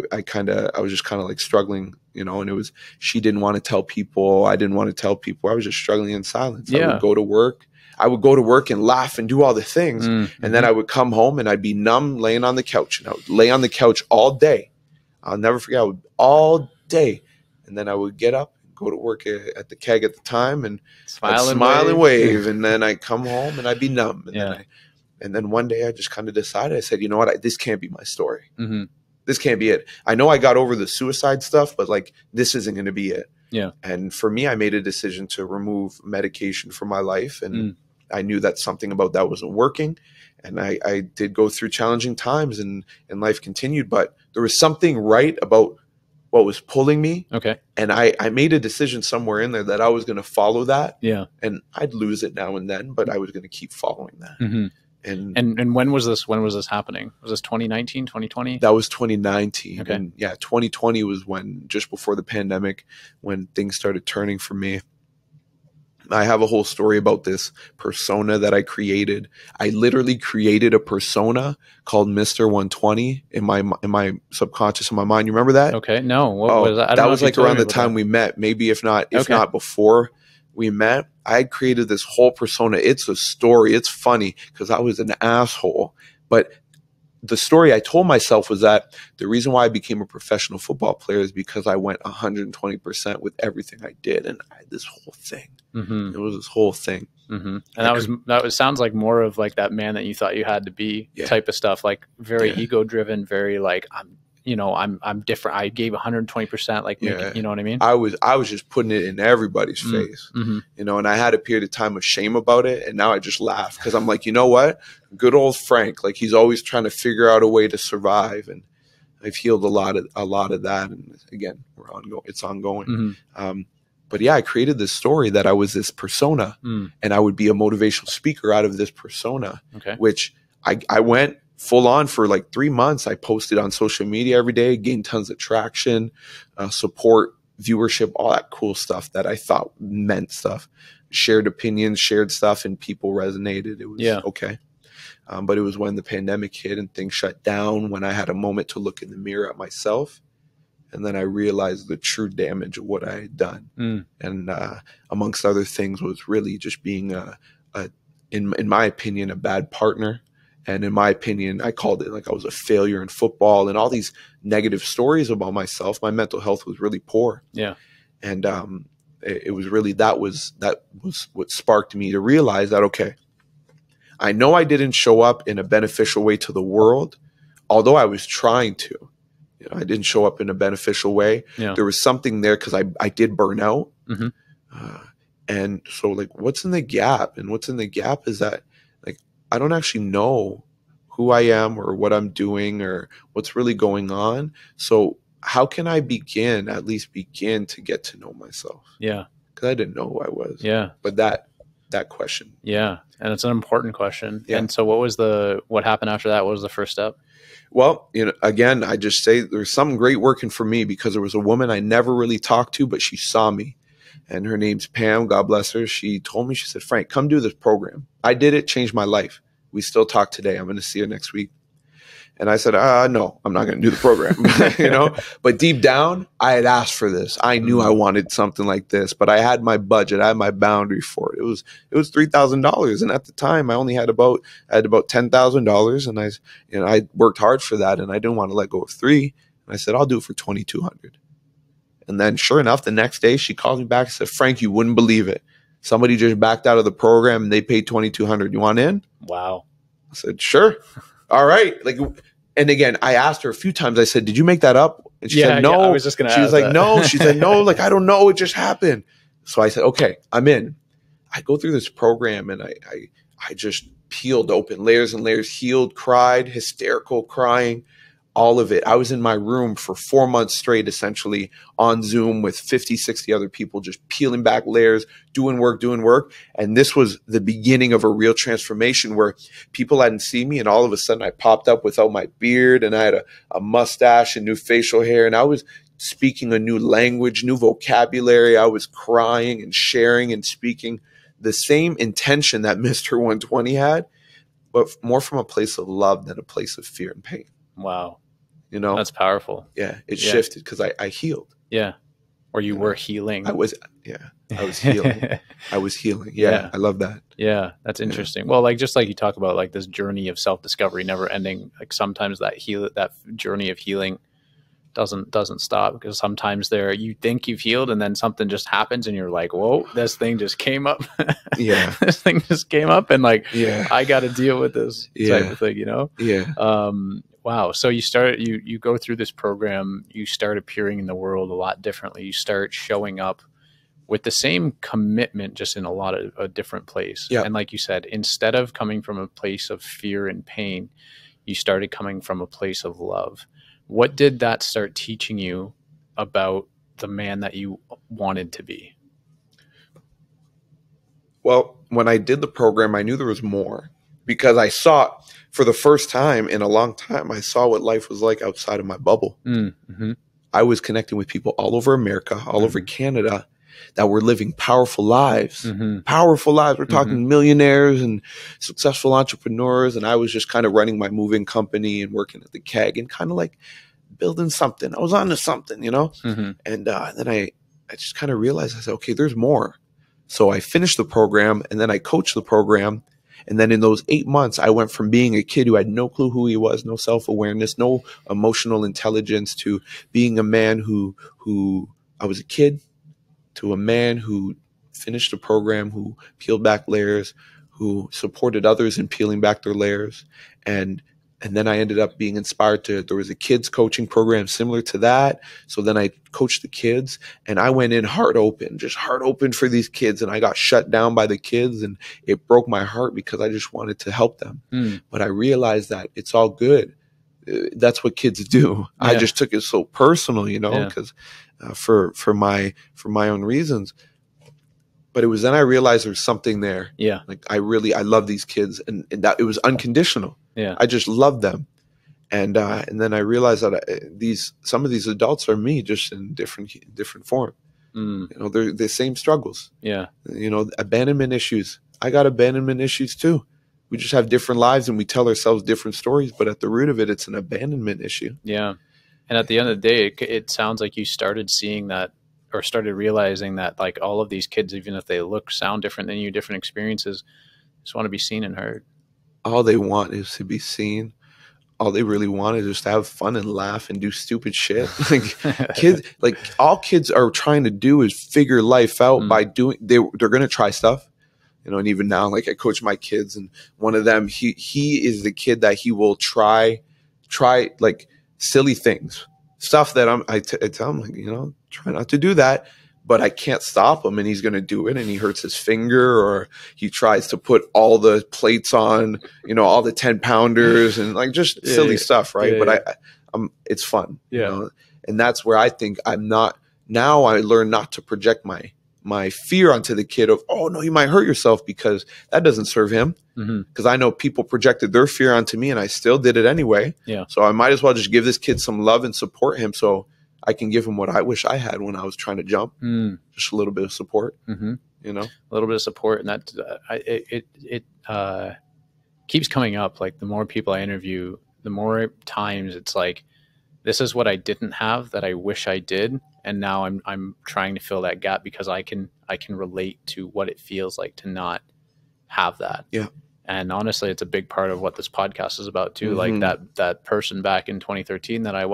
was just kind of like struggling, you know, and it was, she didn't want to tell people. I didn't want to tell people. I was just struggling in silence. I would go to work. I would go to work and laugh and do all the things. And then I would come home and I'd be numb laying on the couch, and I would lay on the couch all day. I'll never forget, all day. And then I would get up and go to work at the keg at the time, and smile and wave. And then I'd come home and I'd be numb. And then one day I just kind of decided, I said, you know what, this can't be my story. This can't be it. I know I got over the suicide stuff, but like, this isn't going to be it. And for me, I made a decision to remove medication from my life. And I knew that something about that wasn't working. And I did go through challenging times, and life continued, but there was something right about what was pulling me. And I made a decision somewhere in there that I was going to follow that. And I'd lose it now and then, but I was going to keep following that. And when was this happening? Was this 2019, 2020? That was 2019. And 2020 was when, just before the pandemic, when things started turning for me. I have a whole story about this persona that I created. I literally created a persona called Mr. 120 in my subconscious, in my mind. You remember that? No. What was that? That was like around the time we met, maybe if not before we met. I created this whole persona. It's a story. It's funny because I was an asshole. But the story I told myself was that the reason why I became a professional football player is because I went 120% with everything I did. And I had this whole thing. It was this whole thing. And that sounds like more of like that man that you thought you had to be type of stuff, like very ego driven, very like, I'm different. I gave 120%. Like, you know what I mean? I was just putting it in everybody's face, you know, and I had a period of time of shame about it. And now I just laugh because I'm like, you know what? Good old Frank, like he's always trying to figure out a way to survive. And I've healed a lot of that. And again, it's ongoing. But yeah, I created this story that I was this persona, and I would be a motivational speaker out of this persona, which I went full on for like 3 months. I posted on social media every day, gained tons of traction, support, viewership, all that cool stuff that I thought meant stuff. Shared opinions, shared stuff, and people resonated. It was okay. But it was when the pandemic hit and things shut down, when I had a moment to look in the mirror at myself. And then I realized the true damage of what I had done. And amongst other things was really just being, in my opinion, a bad partner. And in my opinion, I called it like I was a failure in football and all these negative stories about myself. My mental health was really poor. And it was really, that was what sparked me to realize that, okay, I know I didn't show up in a beneficial way to the world, although I was trying to. You know, I didn't show up in a beneficial way. There was something there because I did burn out. And so like, what's in the gap? And what's in the gap is that like, I don't actually know who I am or what I'm doing or what's really going on. So how can I at least begin to get to know myself? Because I didn't know who I was. But that question. And it's an important question. And so what happened after that? What was the first step? Well, you know, again, I just say there's something great working for me because there was a woman I never really talked to, but she saw me, and her name's Pam. God bless her. She told me, she said, Frank, come do this program. I did it, changed my life. We still talk today. I'm going to see her next week. And I said, no, I'm not going to do the program, you know, but deep down I had asked for this. I knew I wanted something like this, but I had my budget. I had my boundary for it. It was $3,000. And at the time I only had about $10,000. And I worked hard for that, and I didn't want to let go of $3,000. And I said, I'll do it for $2,200. And then sure enough, the next day she called me back and said, Frank, you wouldn't believe it. Somebody just backed out of the program and they paid $2,200. You want in? Wow. I said, sure. All right. Like, and again, I asked her a few times. I said, did you make that up? And she said, no. I was just going to ask. She was like, that. no. She said, no, like, I don't know. It just happened. So I said, okay, I'm in. I go through this program and I just peeled open layers and layers, healed, cried, hysterical crying, all of it. I was in my room for 4 months straight, essentially on Zoom with 50, 60 other people, just peeling back layers, doing work. And this was the beginning of a real transformation where people hadn't seen me. And all of a sudden I popped up without my beard, and I had a mustache and new facial hair. And I was speaking a new language, new vocabulary. I was crying and sharing and speaking the same intention that Mr. 120 had, but more from a place of love than a place of fear and pain. Wow. You know, that's powerful. Yeah. It shifted because I healed. Yeah. Or you were healing. I was healing. I was healing. Yeah. I love that. Yeah. That's interesting. Well, like, just like you talk about, like, this journey of self-discovery never ending, like sometimes that journey of healing doesn't stop, because sometimes you think you've healed and then something just happens and you're like, whoa, this thing just came up. Yeah. This thing just came up, and like, I got to deal with this type of thing, you know? Yeah. Wow. So you go through this program, you start appearing in the world a lot differently. You start showing up with the same commitment, just in a different place. Yeah. And like you said, instead of coming from a place of fear and pain, you started coming from a place of love. What did that start teaching you about the man that you wanted to be? Well, when I did the program, I knew there was more, because I saw, for the first time in a long time, I saw what life was like outside of my bubble. Mm-hmm. I was connecting with people all over America, all over Canada, that were living powerful lives. Powerful lives. We're talking millionaires and successful entrepreneurs. And I was just kind of running my moving company and working at the keg and kind of like building something. I was onto something, you know? And then I just kind of realized, I said, okay, there's more. So I finished the program, and then I coached the program. And then in those 8 months, I went from being a kid who had no clue who he was, no self-awareness, no emotional intelligence, to being a man who I was a kid, to a man who finished the program, who peeled back layers, who supported others in peeling back their layers. And then I ended up being inspired there was a kids coaching program similar to that. So then I coached the kids, and I went in heart open for these kids. And I got shut down by the kids, and it broke my heart because I just wanted to help them. But I realized that it's all good. That's what kids do. I just took it so personal, you know, because for my own reasons. But it was then I realized there's something there. Yeah. Like I love these kids, and that it was unconditional. Yeah. I just loved them. And then I realized that some of these adults are me, just in different form. You know, they're the same struggles. Yeah. You know, abandonment issues. I got abandonment issues too. We just have different lives, and we tell ourselves different stories, but at the root of it, it's an abandonment issue. Yeah. And at the end of the day, it sounds like you started seeing that, or started realizing that, like, all of these kids, even if they sound different than you, different experiences, just want to be seen and heard. All they want is to be seen. All they really want is just to have fun and laugh and do stupid shit. Like kids, like all kids are trying to do is figure life out by doing. They're going to try stuff, you know. And even now, like I coach my kids, and one of them, he is the kid that he will try like silly things, stuff that I tell him, like, you know, try not to do that. But I can't stop him, and he's going to do it, and he hurts his finger, or he tries to put all the plates on, you know, all the 10-pounders and like just silly stuff, right? But it's fun, you know? And that's where I think now I learn not to project my fear onto the kid of, oh no, you might hurt yourself, because that doesn't serve him. Because I know people projected their fear onto me, and I still did it anyway. Yeah. So I might as well just give this kid some love and support him, so I can give him what I wish I had when I was trying to jump. Just a little bit of support, you know, a little bit of support. And that it keeps coming up. Like the more people I interview, the more times it's like, this is what I didn't have that I wish I did. And now I'm trying to fill that gap, because I can relate to what it feels like to not have that. Yeah. And honestly, it's a big part of what this podcast is about too. Like that person back in 2013 that I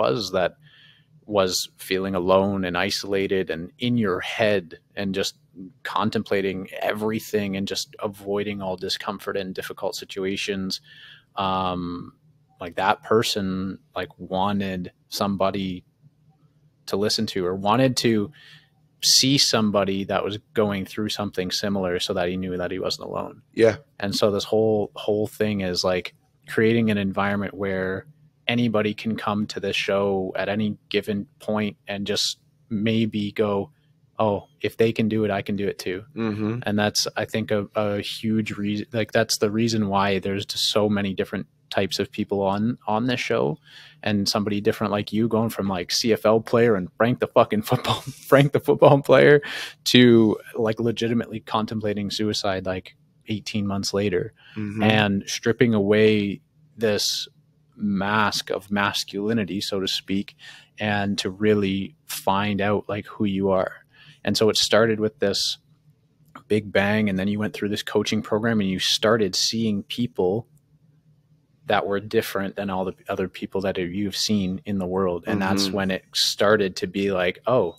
was feeling alone and isolated and in your head and just contemplating everything and just avoiding all discomfort and difficult situations. Like that person like wanted somebody to listen to, or wanted to see somebody that was going through something similar, so that he knew that he wasn't alone. Yeah. And so this whole thing is like creating an environment where anybody can come to this show at any given point and just maybe go, oh, if they can do it, I can do it too. Mm-hmm. And that's, I think, a huge reason. Like, that's the reason why there's just so many different types of people on this show, and somebody different like you going from like CFL player and Frank the football player to like legitimately contemplating suicide like 18 months later, Mm-hmm. and stripping away this mask of masculinity, so to speak, and to really find out like who you are. And so it started with this big bang, and then you went through this coaching program and you started seeing people that were different than all the other people that you've seen in the world. And that's when it started to be like, oh,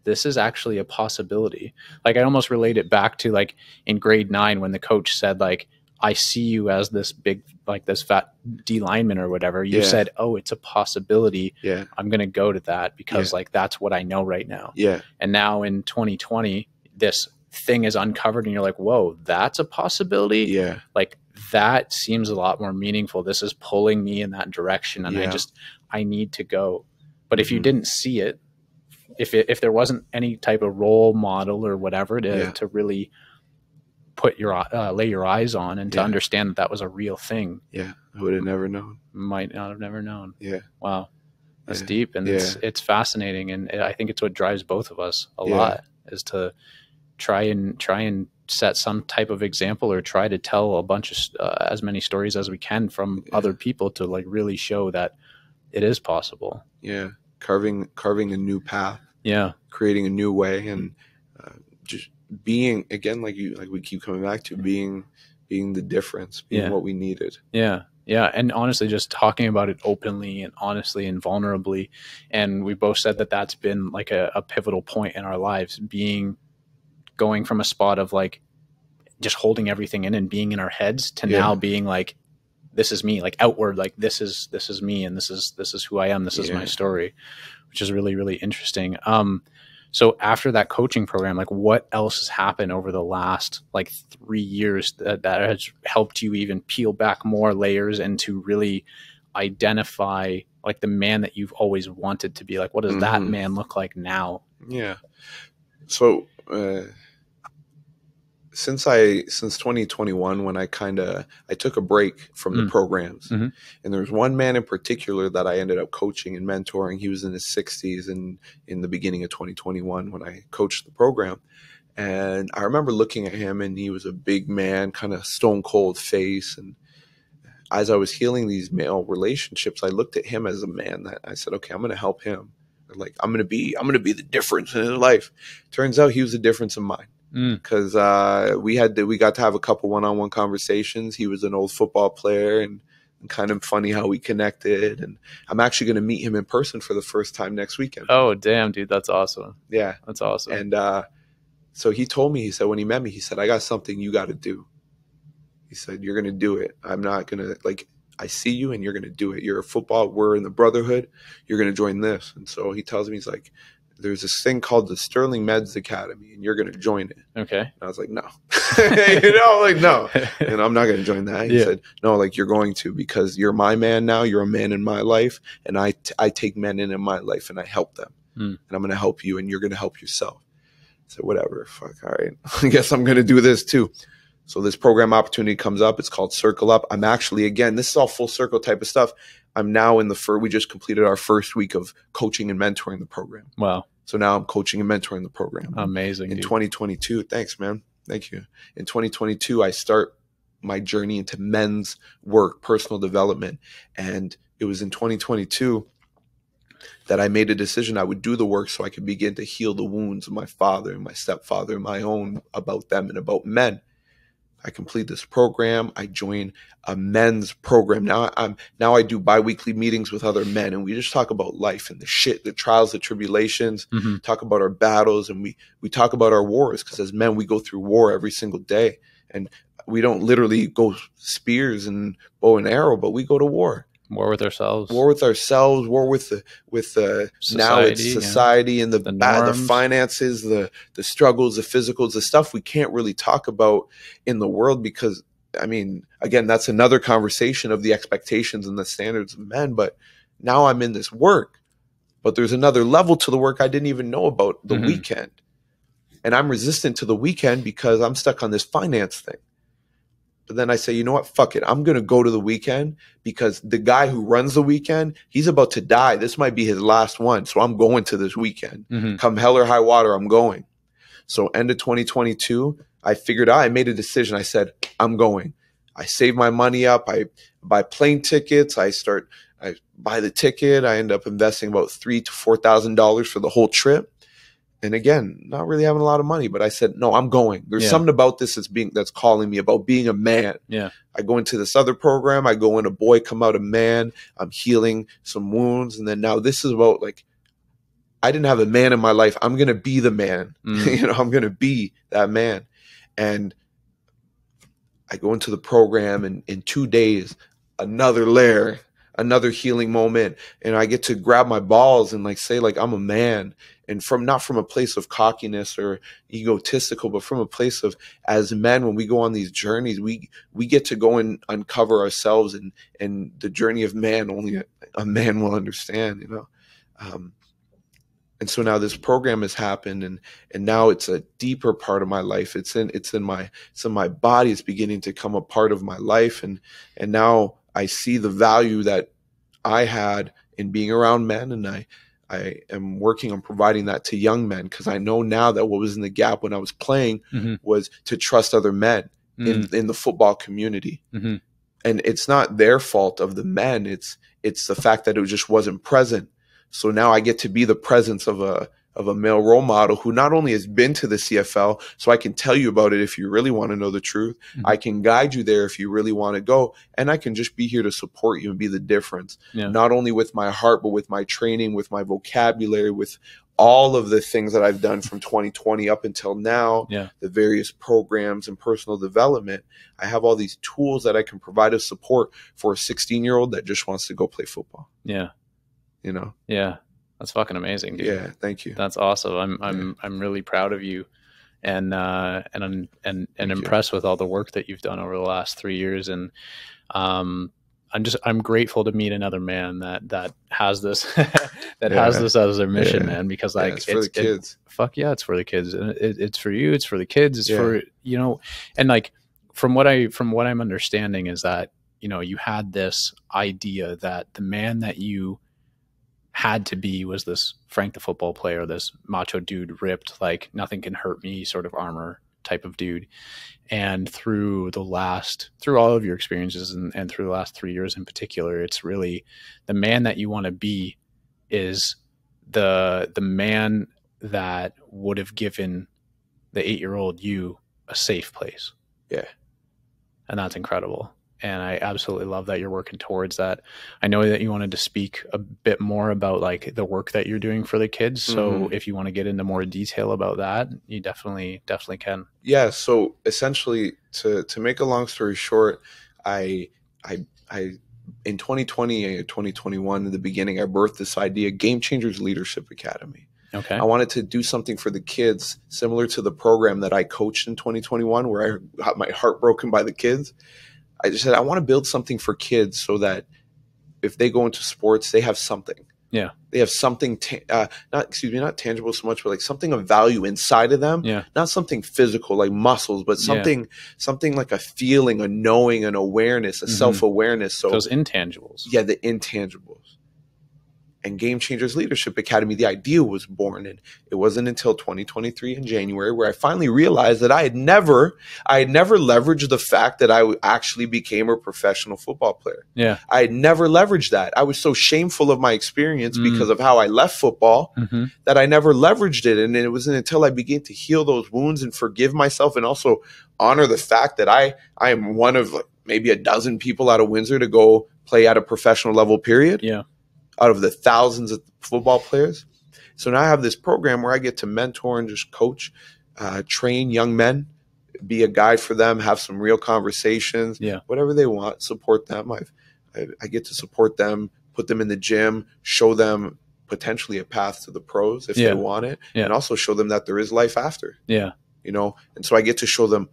this is actually a possibility. Like, I almost relate it back to like in grade 9 when the coach said like, I see you as this big, like this fat D lineman or whatever. You said, oh, it's a possibility. Yeah. I'm going to go to that because like, that's what I know right now. Yeah. And now in 2020, this thing is uncovered and you're like, whoa, that's a possibility. Yeah. Like, that seems a lot more meaningful. This is pulling me in that direction, and I need to go. But if you didn't see it, if there wasn't any type of role model or whatever to really put your lay your eyes on and to understand that was a real thing, I would have never known. Might not have never known. Wow, that's deep, and it's fascinating, and I think it's what drives both of us a lot, is to try and set some type of example, or try to tell a bunch of as many stories as we can from other people to like really show that it is possible. Carving a new path, creating a new way, and just being, again, like we keep coming back to, being the difference, being what we needed. And honestly, just talking about it openly and honestly and vulnerably, and we both said that that's been like a pivotal point in our lives, going from a spot of like just holding everything in and being in our heads to now being like, this is me, like outward, like this is me, and this is who I am, this is my story, which is really, really interesting. So after that coaching program, like what else has happened over the last like 3 years that has helped you even peel back more layers and to really identify like the man that you've always wanted to be? Like, what does that man look like now? So since 2021, when I took a break from the programs, and there's one man in particular that I ended up coaching and mentoring. He was in his 60s and in the beginning of 2021 when I coached the program. And I remember looking at him, and he was a big man, kind of stone cold face. And as I was healing these male relationships, I looked at him as a man that I said, okay, I'm going to help him. Like, I'm going to be the difference in his life. Turns out he was the difference in mine. Because we got to have a couple one-on-one conversations. He was an old football player, and kind of funny how we connected. And I'm actually going to meet him in person for the first time next weekend. Oh, damn, dude, that's awesome. Yeah, that's awesome. And so he told me, he said, when he met me, he said, I got something you got to do. He said, you're going to do it. I'm not going to, like, I see you and you're going to do it. You're a football. We're in the brotherhood. You're going to join this. And so he tells me, he's like, there's this thing called the Sterling Meds Academy, and you're going to join it. Okay. And I was like, no, no. And I'm not going to join that. He said, no, like, you're going to, because you're my man now. You're a man in my life. And I take men in my life and I help them. And I'm going to help you, and you're going to help yourself. I said, whatever. Fuck. All right. I guess I'm going to do this too. So this program opportunity comes up. It's called Circle Up. I'm actually, again, this is all full circle type of stuff. I'm now in we just completed our first week of coaching and mentoring the program. Wow. So now I'm coaching and mentoring the program. Amazing. In dude. 2022, thanks, man. Thank you. In 2022, I start my journey into men's work, personal development. And it was in 2022 that I made a decision I would do the work so I could begin to heal the wounds of my father and my stepfather and my own, about them and about men. I complete this program. I join a men's program. Now I do biweekly meetings with other men, and we just talk about life and the shit, the trials, the tribulations, talk about our battles, and we talk about our wars, because as men, we go through war every single day. And we don't literally go spears and bow and arrow, but we go to war. War with ourselves. War with ourselves. War with the society, now it's society and the finances, the struggles, the physicals, the stuff we can't really talk about in the world, because I mean, again, that's another conversation of the expectations and the standards of men. But now I'm in this work, but there's another level to the work I didn't even know about, the weekend. And I'm resistant to the weekend because I'm stuck on this finance thing. But then I say, you know what? Fuck it. I'm going to go to the weekend because the guy who runs the weekend, he's about to die. This might be his last one. So I'm going to this weekend. Come hell or high water, I'm going. So end of 2022, I figured out, I made a decision. I said, I'm going. I save my money up. I buy plane tickets. I buy the ticket. I end up investing about $3,000 to $4,000 for the whole trip. And again, not really having a lot of money, but I said, no, I'm going. There's something about this that's calling me, about being a man. Yeah. I go into this other program. I go in a boy, come out a man. I'm healing some wounds. And then now this is about, like, I didn't have a man in my life. I'm going to be the man. You know, I'm going to be that man. And I go into the program, and in 2 days, another layer, another healing moment. And I get to grab my balls and, like, say, like, I'm a man. And not from a place of cockiness or egotistical, but from a place of, as men, when we go on these journeys, we get to go and uncover ourselves, and the journey of man, only a man will understand, you know? And so now this program has happened, and now it's a deeper part of my life. It's in my body. It's beginning to come a part of my life. And now I see the value that I had in being around men, and I am working on providing that to young men, because I know now that what was in the gap when I was playing was to trust other men in the football community. And it's not their fault of the men. It's the fact that it just wasn't present. So now I get to be the presence of a male role model who not only has been to the CFL, so I can tell you about it if you really want to know the truth. I can guide you there if you really want to go. And I can just be here to support you and be the difference. Not only with my heart, but with my training, with my vocabulary, with all of the things that I've done from 2020 up until now, the various programs and personal development. I have all these tools that I can provide as support for a 16-year-old that just wants to go play football. You know? Yeah. That's fucking amazing, dude. Yeah. Thank you. That's awesome. I'm really proud of you, and impressed with all the work that you've done over the last 3 years. And, I'm grateful to meet another man that has this, has this as their mission, man, because, like, it's for the kids. Fuck yeah. It's for the kids. And it's for you. It's for the kids. It's for, you know, and, like, from what I'm understanding is that, you know, you had this idea that the man that you had to be was this Frank the football player, this macho dude, ripped, like, nothing can hurt me sort of armor type of dude. And through all of your experiences and through the last 3 years in particular, it's really the man that you want to be is the man that would have given the 8-year-old you a safe place. Yeah. And that's incredible. And I absolutely love that you're working towards that. I know that you wanted to speak a bit more about, like, the work that you're doing for the kids. So if you want to get into more detail about that, you definitely can. Yeah. So essentially, to make a long story short, I in 2020 and 2021, in the beginning, I birthed this idea, Game Changers Leadership Academy. Okay. I wanted to do something for the kids similar to the program that I coached in 2021, where I got my heart broken by the kids. I just said, I want to build something for kids so that if they go into sports, they have something. Yeah. They have something, not tangible so much, but like something of value inside of them. Yeah. Not something physical like muscles, but something like a feeling, a knowing, an awareness, a self-awareness. So those intangibles. Yeah, the intangibles. And Game Changers Leadership Academy, the idea was born. And it wasn't until 2023 in January where I finally realized that I had never leveraged the fact that I actually became a professional football player. Yeah. I had never leveraged that. I was so shameful of my experience because of how I left football that I never leveraged it. And it wasn't until I began to heal those wounds and forgive myself and also honor the fact that I am one of, like, maybe a dozen people out of Windsor to go play at a professional level, period. Yeah. Out of the thousands of football players. So now I have this program where I get to mentor and just coach, train young men, be a guide for them, have some real conversations, whatever they want, support them. I get to support them, put them in the gym, show them potentially a path to the pros if they want it, and also show them that there is life after. Yeah. You know, and so I get to show them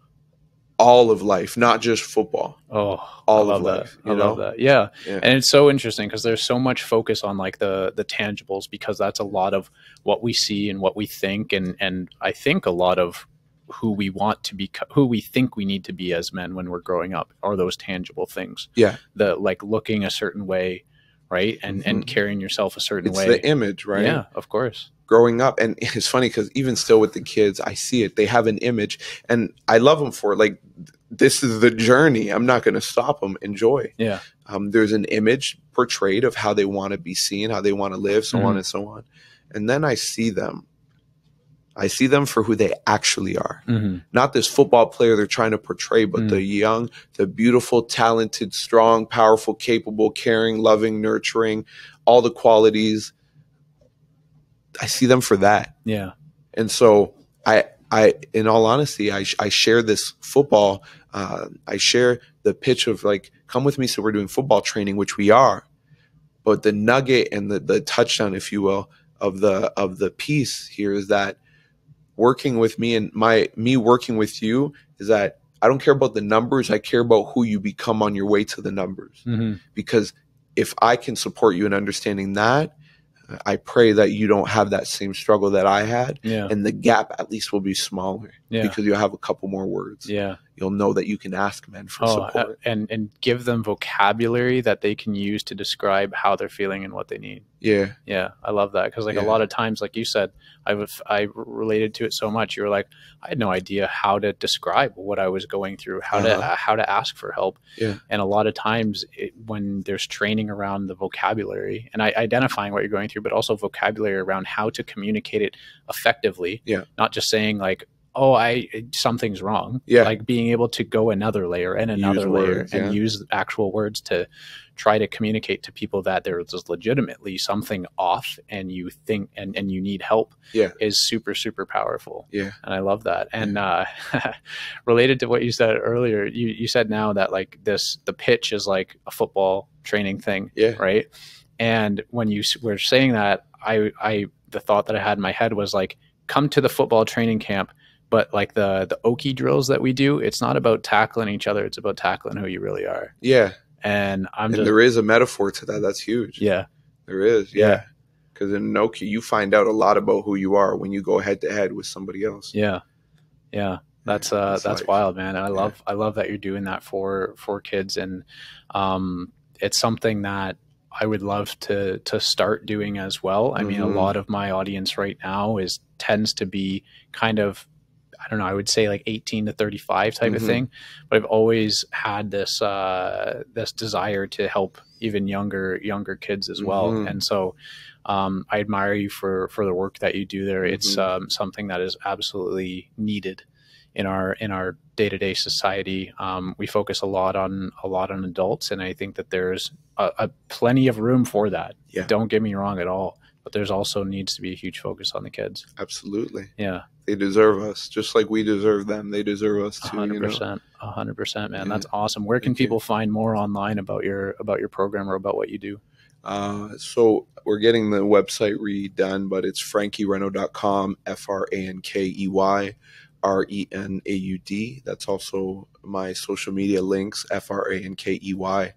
all of life, not just football. Oh, all of life. I love that. Yeah. And it's so interesting because there's so much focus on like the tangibles, because that's a lot of what we see and what we think. And I think a lot of who we want to be, who we think we need to be as men when we're growing up are those tangible things. Yeah. The like looking a certain way, right? And carrying yourself a certain way. It's the image, right? Yeah, of course. Growing up, and it's funny because even still with the kids, I see it. They have an image, and I love them for it. Like, this is the journey. I'm not going to stop them. Enjoy. Yeah. There's an image portrayed of how they want to be seen, how they want to live, so on and so on. And then I see them for who they actually are. Not this football player they're trying to portray, but the young, the beautiful, talented, strong, powerful, capable, caring, loving, nurturing, all the qualities. I see them for that. Yeah. And so I, in all honesty, I share this football. I share the pitch of like, come with me. So we're doing football training, which we are, but the nugget and the touchdown, if you will, of the piece here is that working with me and me working with you is that I don't care about the numbers. I care about who you become on your way to the numbers. Because if I can support you in understanding that, I pray that you don't have that same struggle that I had, and the gap at least will be smaller because you'll have a couple more words. Yeah. You'll know that you can ask men for support. And give them vocabulary that they can use to describe how they're feeling and what they need. Yeah. Yeah. I love that. Cause like a lot of times, like you said, I related to it so much. You were like, I had no idea how to describe what I was going through, how to ask for help. Yeah. And a lot of times when there's training around the vocabulary and identifying what you're going through, but also vocabulary around how to communicate it effectively. Yeah. Not just saying like, oh, something's wrong. Yeah. Like being able to go another layer and another layer and use actual words to try to communicate to people that there's just legitimately something off and you think and you need help is super, super powerful. Yeah. And I love that. And related to what you said earlier, you said now that like the pitch is like a football training thing. Yeah. Right. And when you were saying that, the thought that I had in my head was like, come to the football training camp. But like the Okie drills that we do, it's not about tackling each other. It's about tackling who you really are. Yeah. And there is a metaphor to that. That's huge. Yeah. There is. Yeah. Because in Okie, you find out a lot about who you are when you go head to head with somebody else. Yeah. Yeah. That's wild, man. And I love that you're doing that for kids. And it's something that I would love to start doing as well. I mean, a lot of my audience right now tends to be kind of, I don't know, I would say like 18 to 35 type of thing, but I've always had this desire to help even younger kids as well. And so I admire you for the work that you do there. It's something that is absolutely needed in our day-to-day society. We focus a lot on adults, and I think that there's a plenty of room for that. Yeah. Don't get me wrong at all. But there's also needs to be a huge focus on the kids. Absolutely. Yeah. They deserve us just like we deserve them. They deserve us too. 100%. 100%, man. Yeah. That's awesome. Where can people find more online about your program or about what you do? So we're getting the website redone, but it's frankeyrenaud.com, FrankeyRenaud. That's also my social media links, FrankeyRenaud.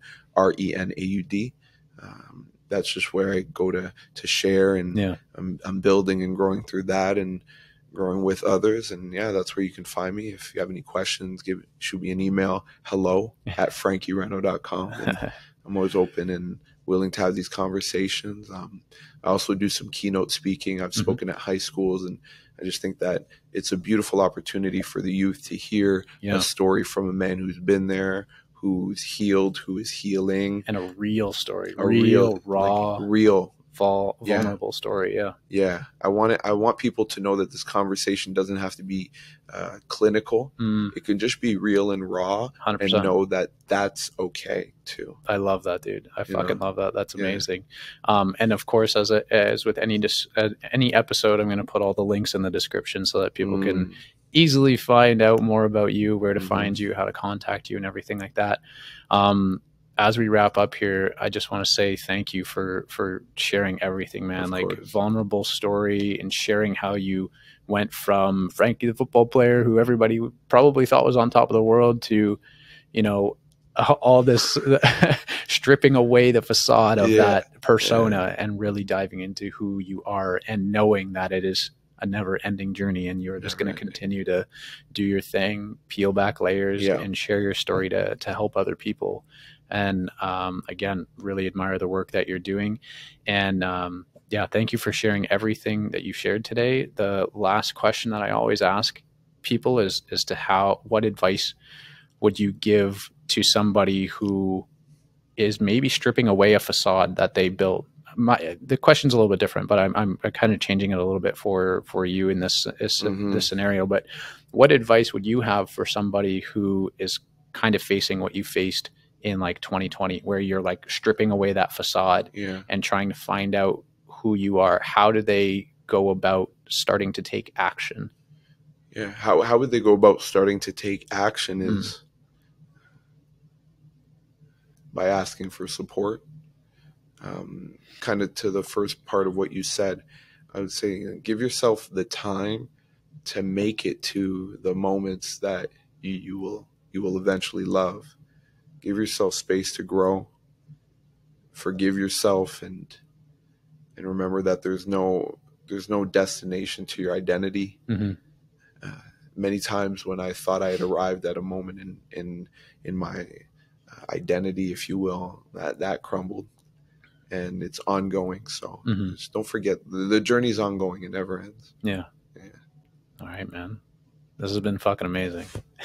That's just where I go to share, and I'm building and growing through that and growing with others. And that's where you can find me. If you have any questions, shoot me an email, hello@frankeyrenaud.com. I'm always open and willing to have these conversations. I also do some keynote speaking. I've spoken at high schools, and I just think that it's a beautiful opportunity for the youth to hear a story from a man who's been there, who's healed, who is healing. And a real story. A real raw, like vulnerable story. Yeah. Yeah. I want people to know that this conversation doesn't have to be clinical. It can just be real and raw 100%. And know that that's okay too. I love that, dude. I fucking love that. That's amazing. And of course, as with any episode, I'm going to put all the links in the description so that people can easily find out more about you, where to find you, how to contact you, and everything like that. as we wrap up here, I just want to say thank you for sharing everything, man. Of like course. Vulnerable story and sharing how you went from Frankie the football player, who everybody probably thought was on top of the world, to, you know, all this stripping away the facade of that persona and really diving into who you are, and knowing that it is a never-ending journey, and you're just going to continue to do your thing, peel back layers, and share your story to help other people. And again, really admire the work that you're doing. And thank you for sharing everything that you shared today. The last question that I always ask people is to what advice would you give to somebody who is maybe stripping away a facade that they built? The question's a little bit different, but I'm kind of changing it a little bit for you in this scenario. But what advice would you have for somebody who is kind of facing what you faced in like 2020, where you're like stripping away that facade and trying to find out who you are? How do they go about starting to take action? Yeah. How would they go about starting to take action is by asking for support. Kind of to the first part of what you said, I would say give yourself the time to make it to the moments that you will eventually love. Give yourself space to grow. Forgive yourself, and remember that there's no destination to your identity. Many times when I thought I had arrived at a moment in my identity, if you will, that crumbled, and it's ongoing. So just don't forget, the journey's ongoing. It never ends. Yeah. All right, man. This has been fucking amazing.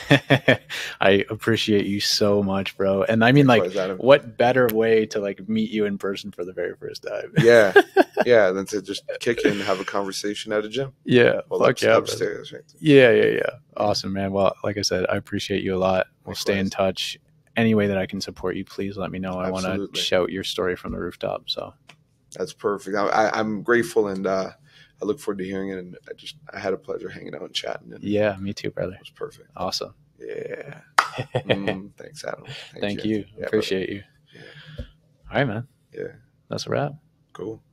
I appreciate you so much, bro. And I mean, like, what better way to like meet you in person for the very first time? Yeah, than to just kick in and have a conversation at a gym. Yeah, upstairs. Right? Yeah. Awesome, man. Well, like I said, I appreciate you a lot. We'll stay in touch. Any way that I can support you, please let me know. I want to shout your story from the rooftop. So that's perfect. I'm grateful, and I look forward to hearing it. And I had a pleasure hanging out and chatting. And yeah, me too, brother. It was perfect. Awesome. Yeah. Thanks, Adam. Thank you. Yeah, appreciate you. Yeah. All right, man. Yeah. That's a wrap. Cool.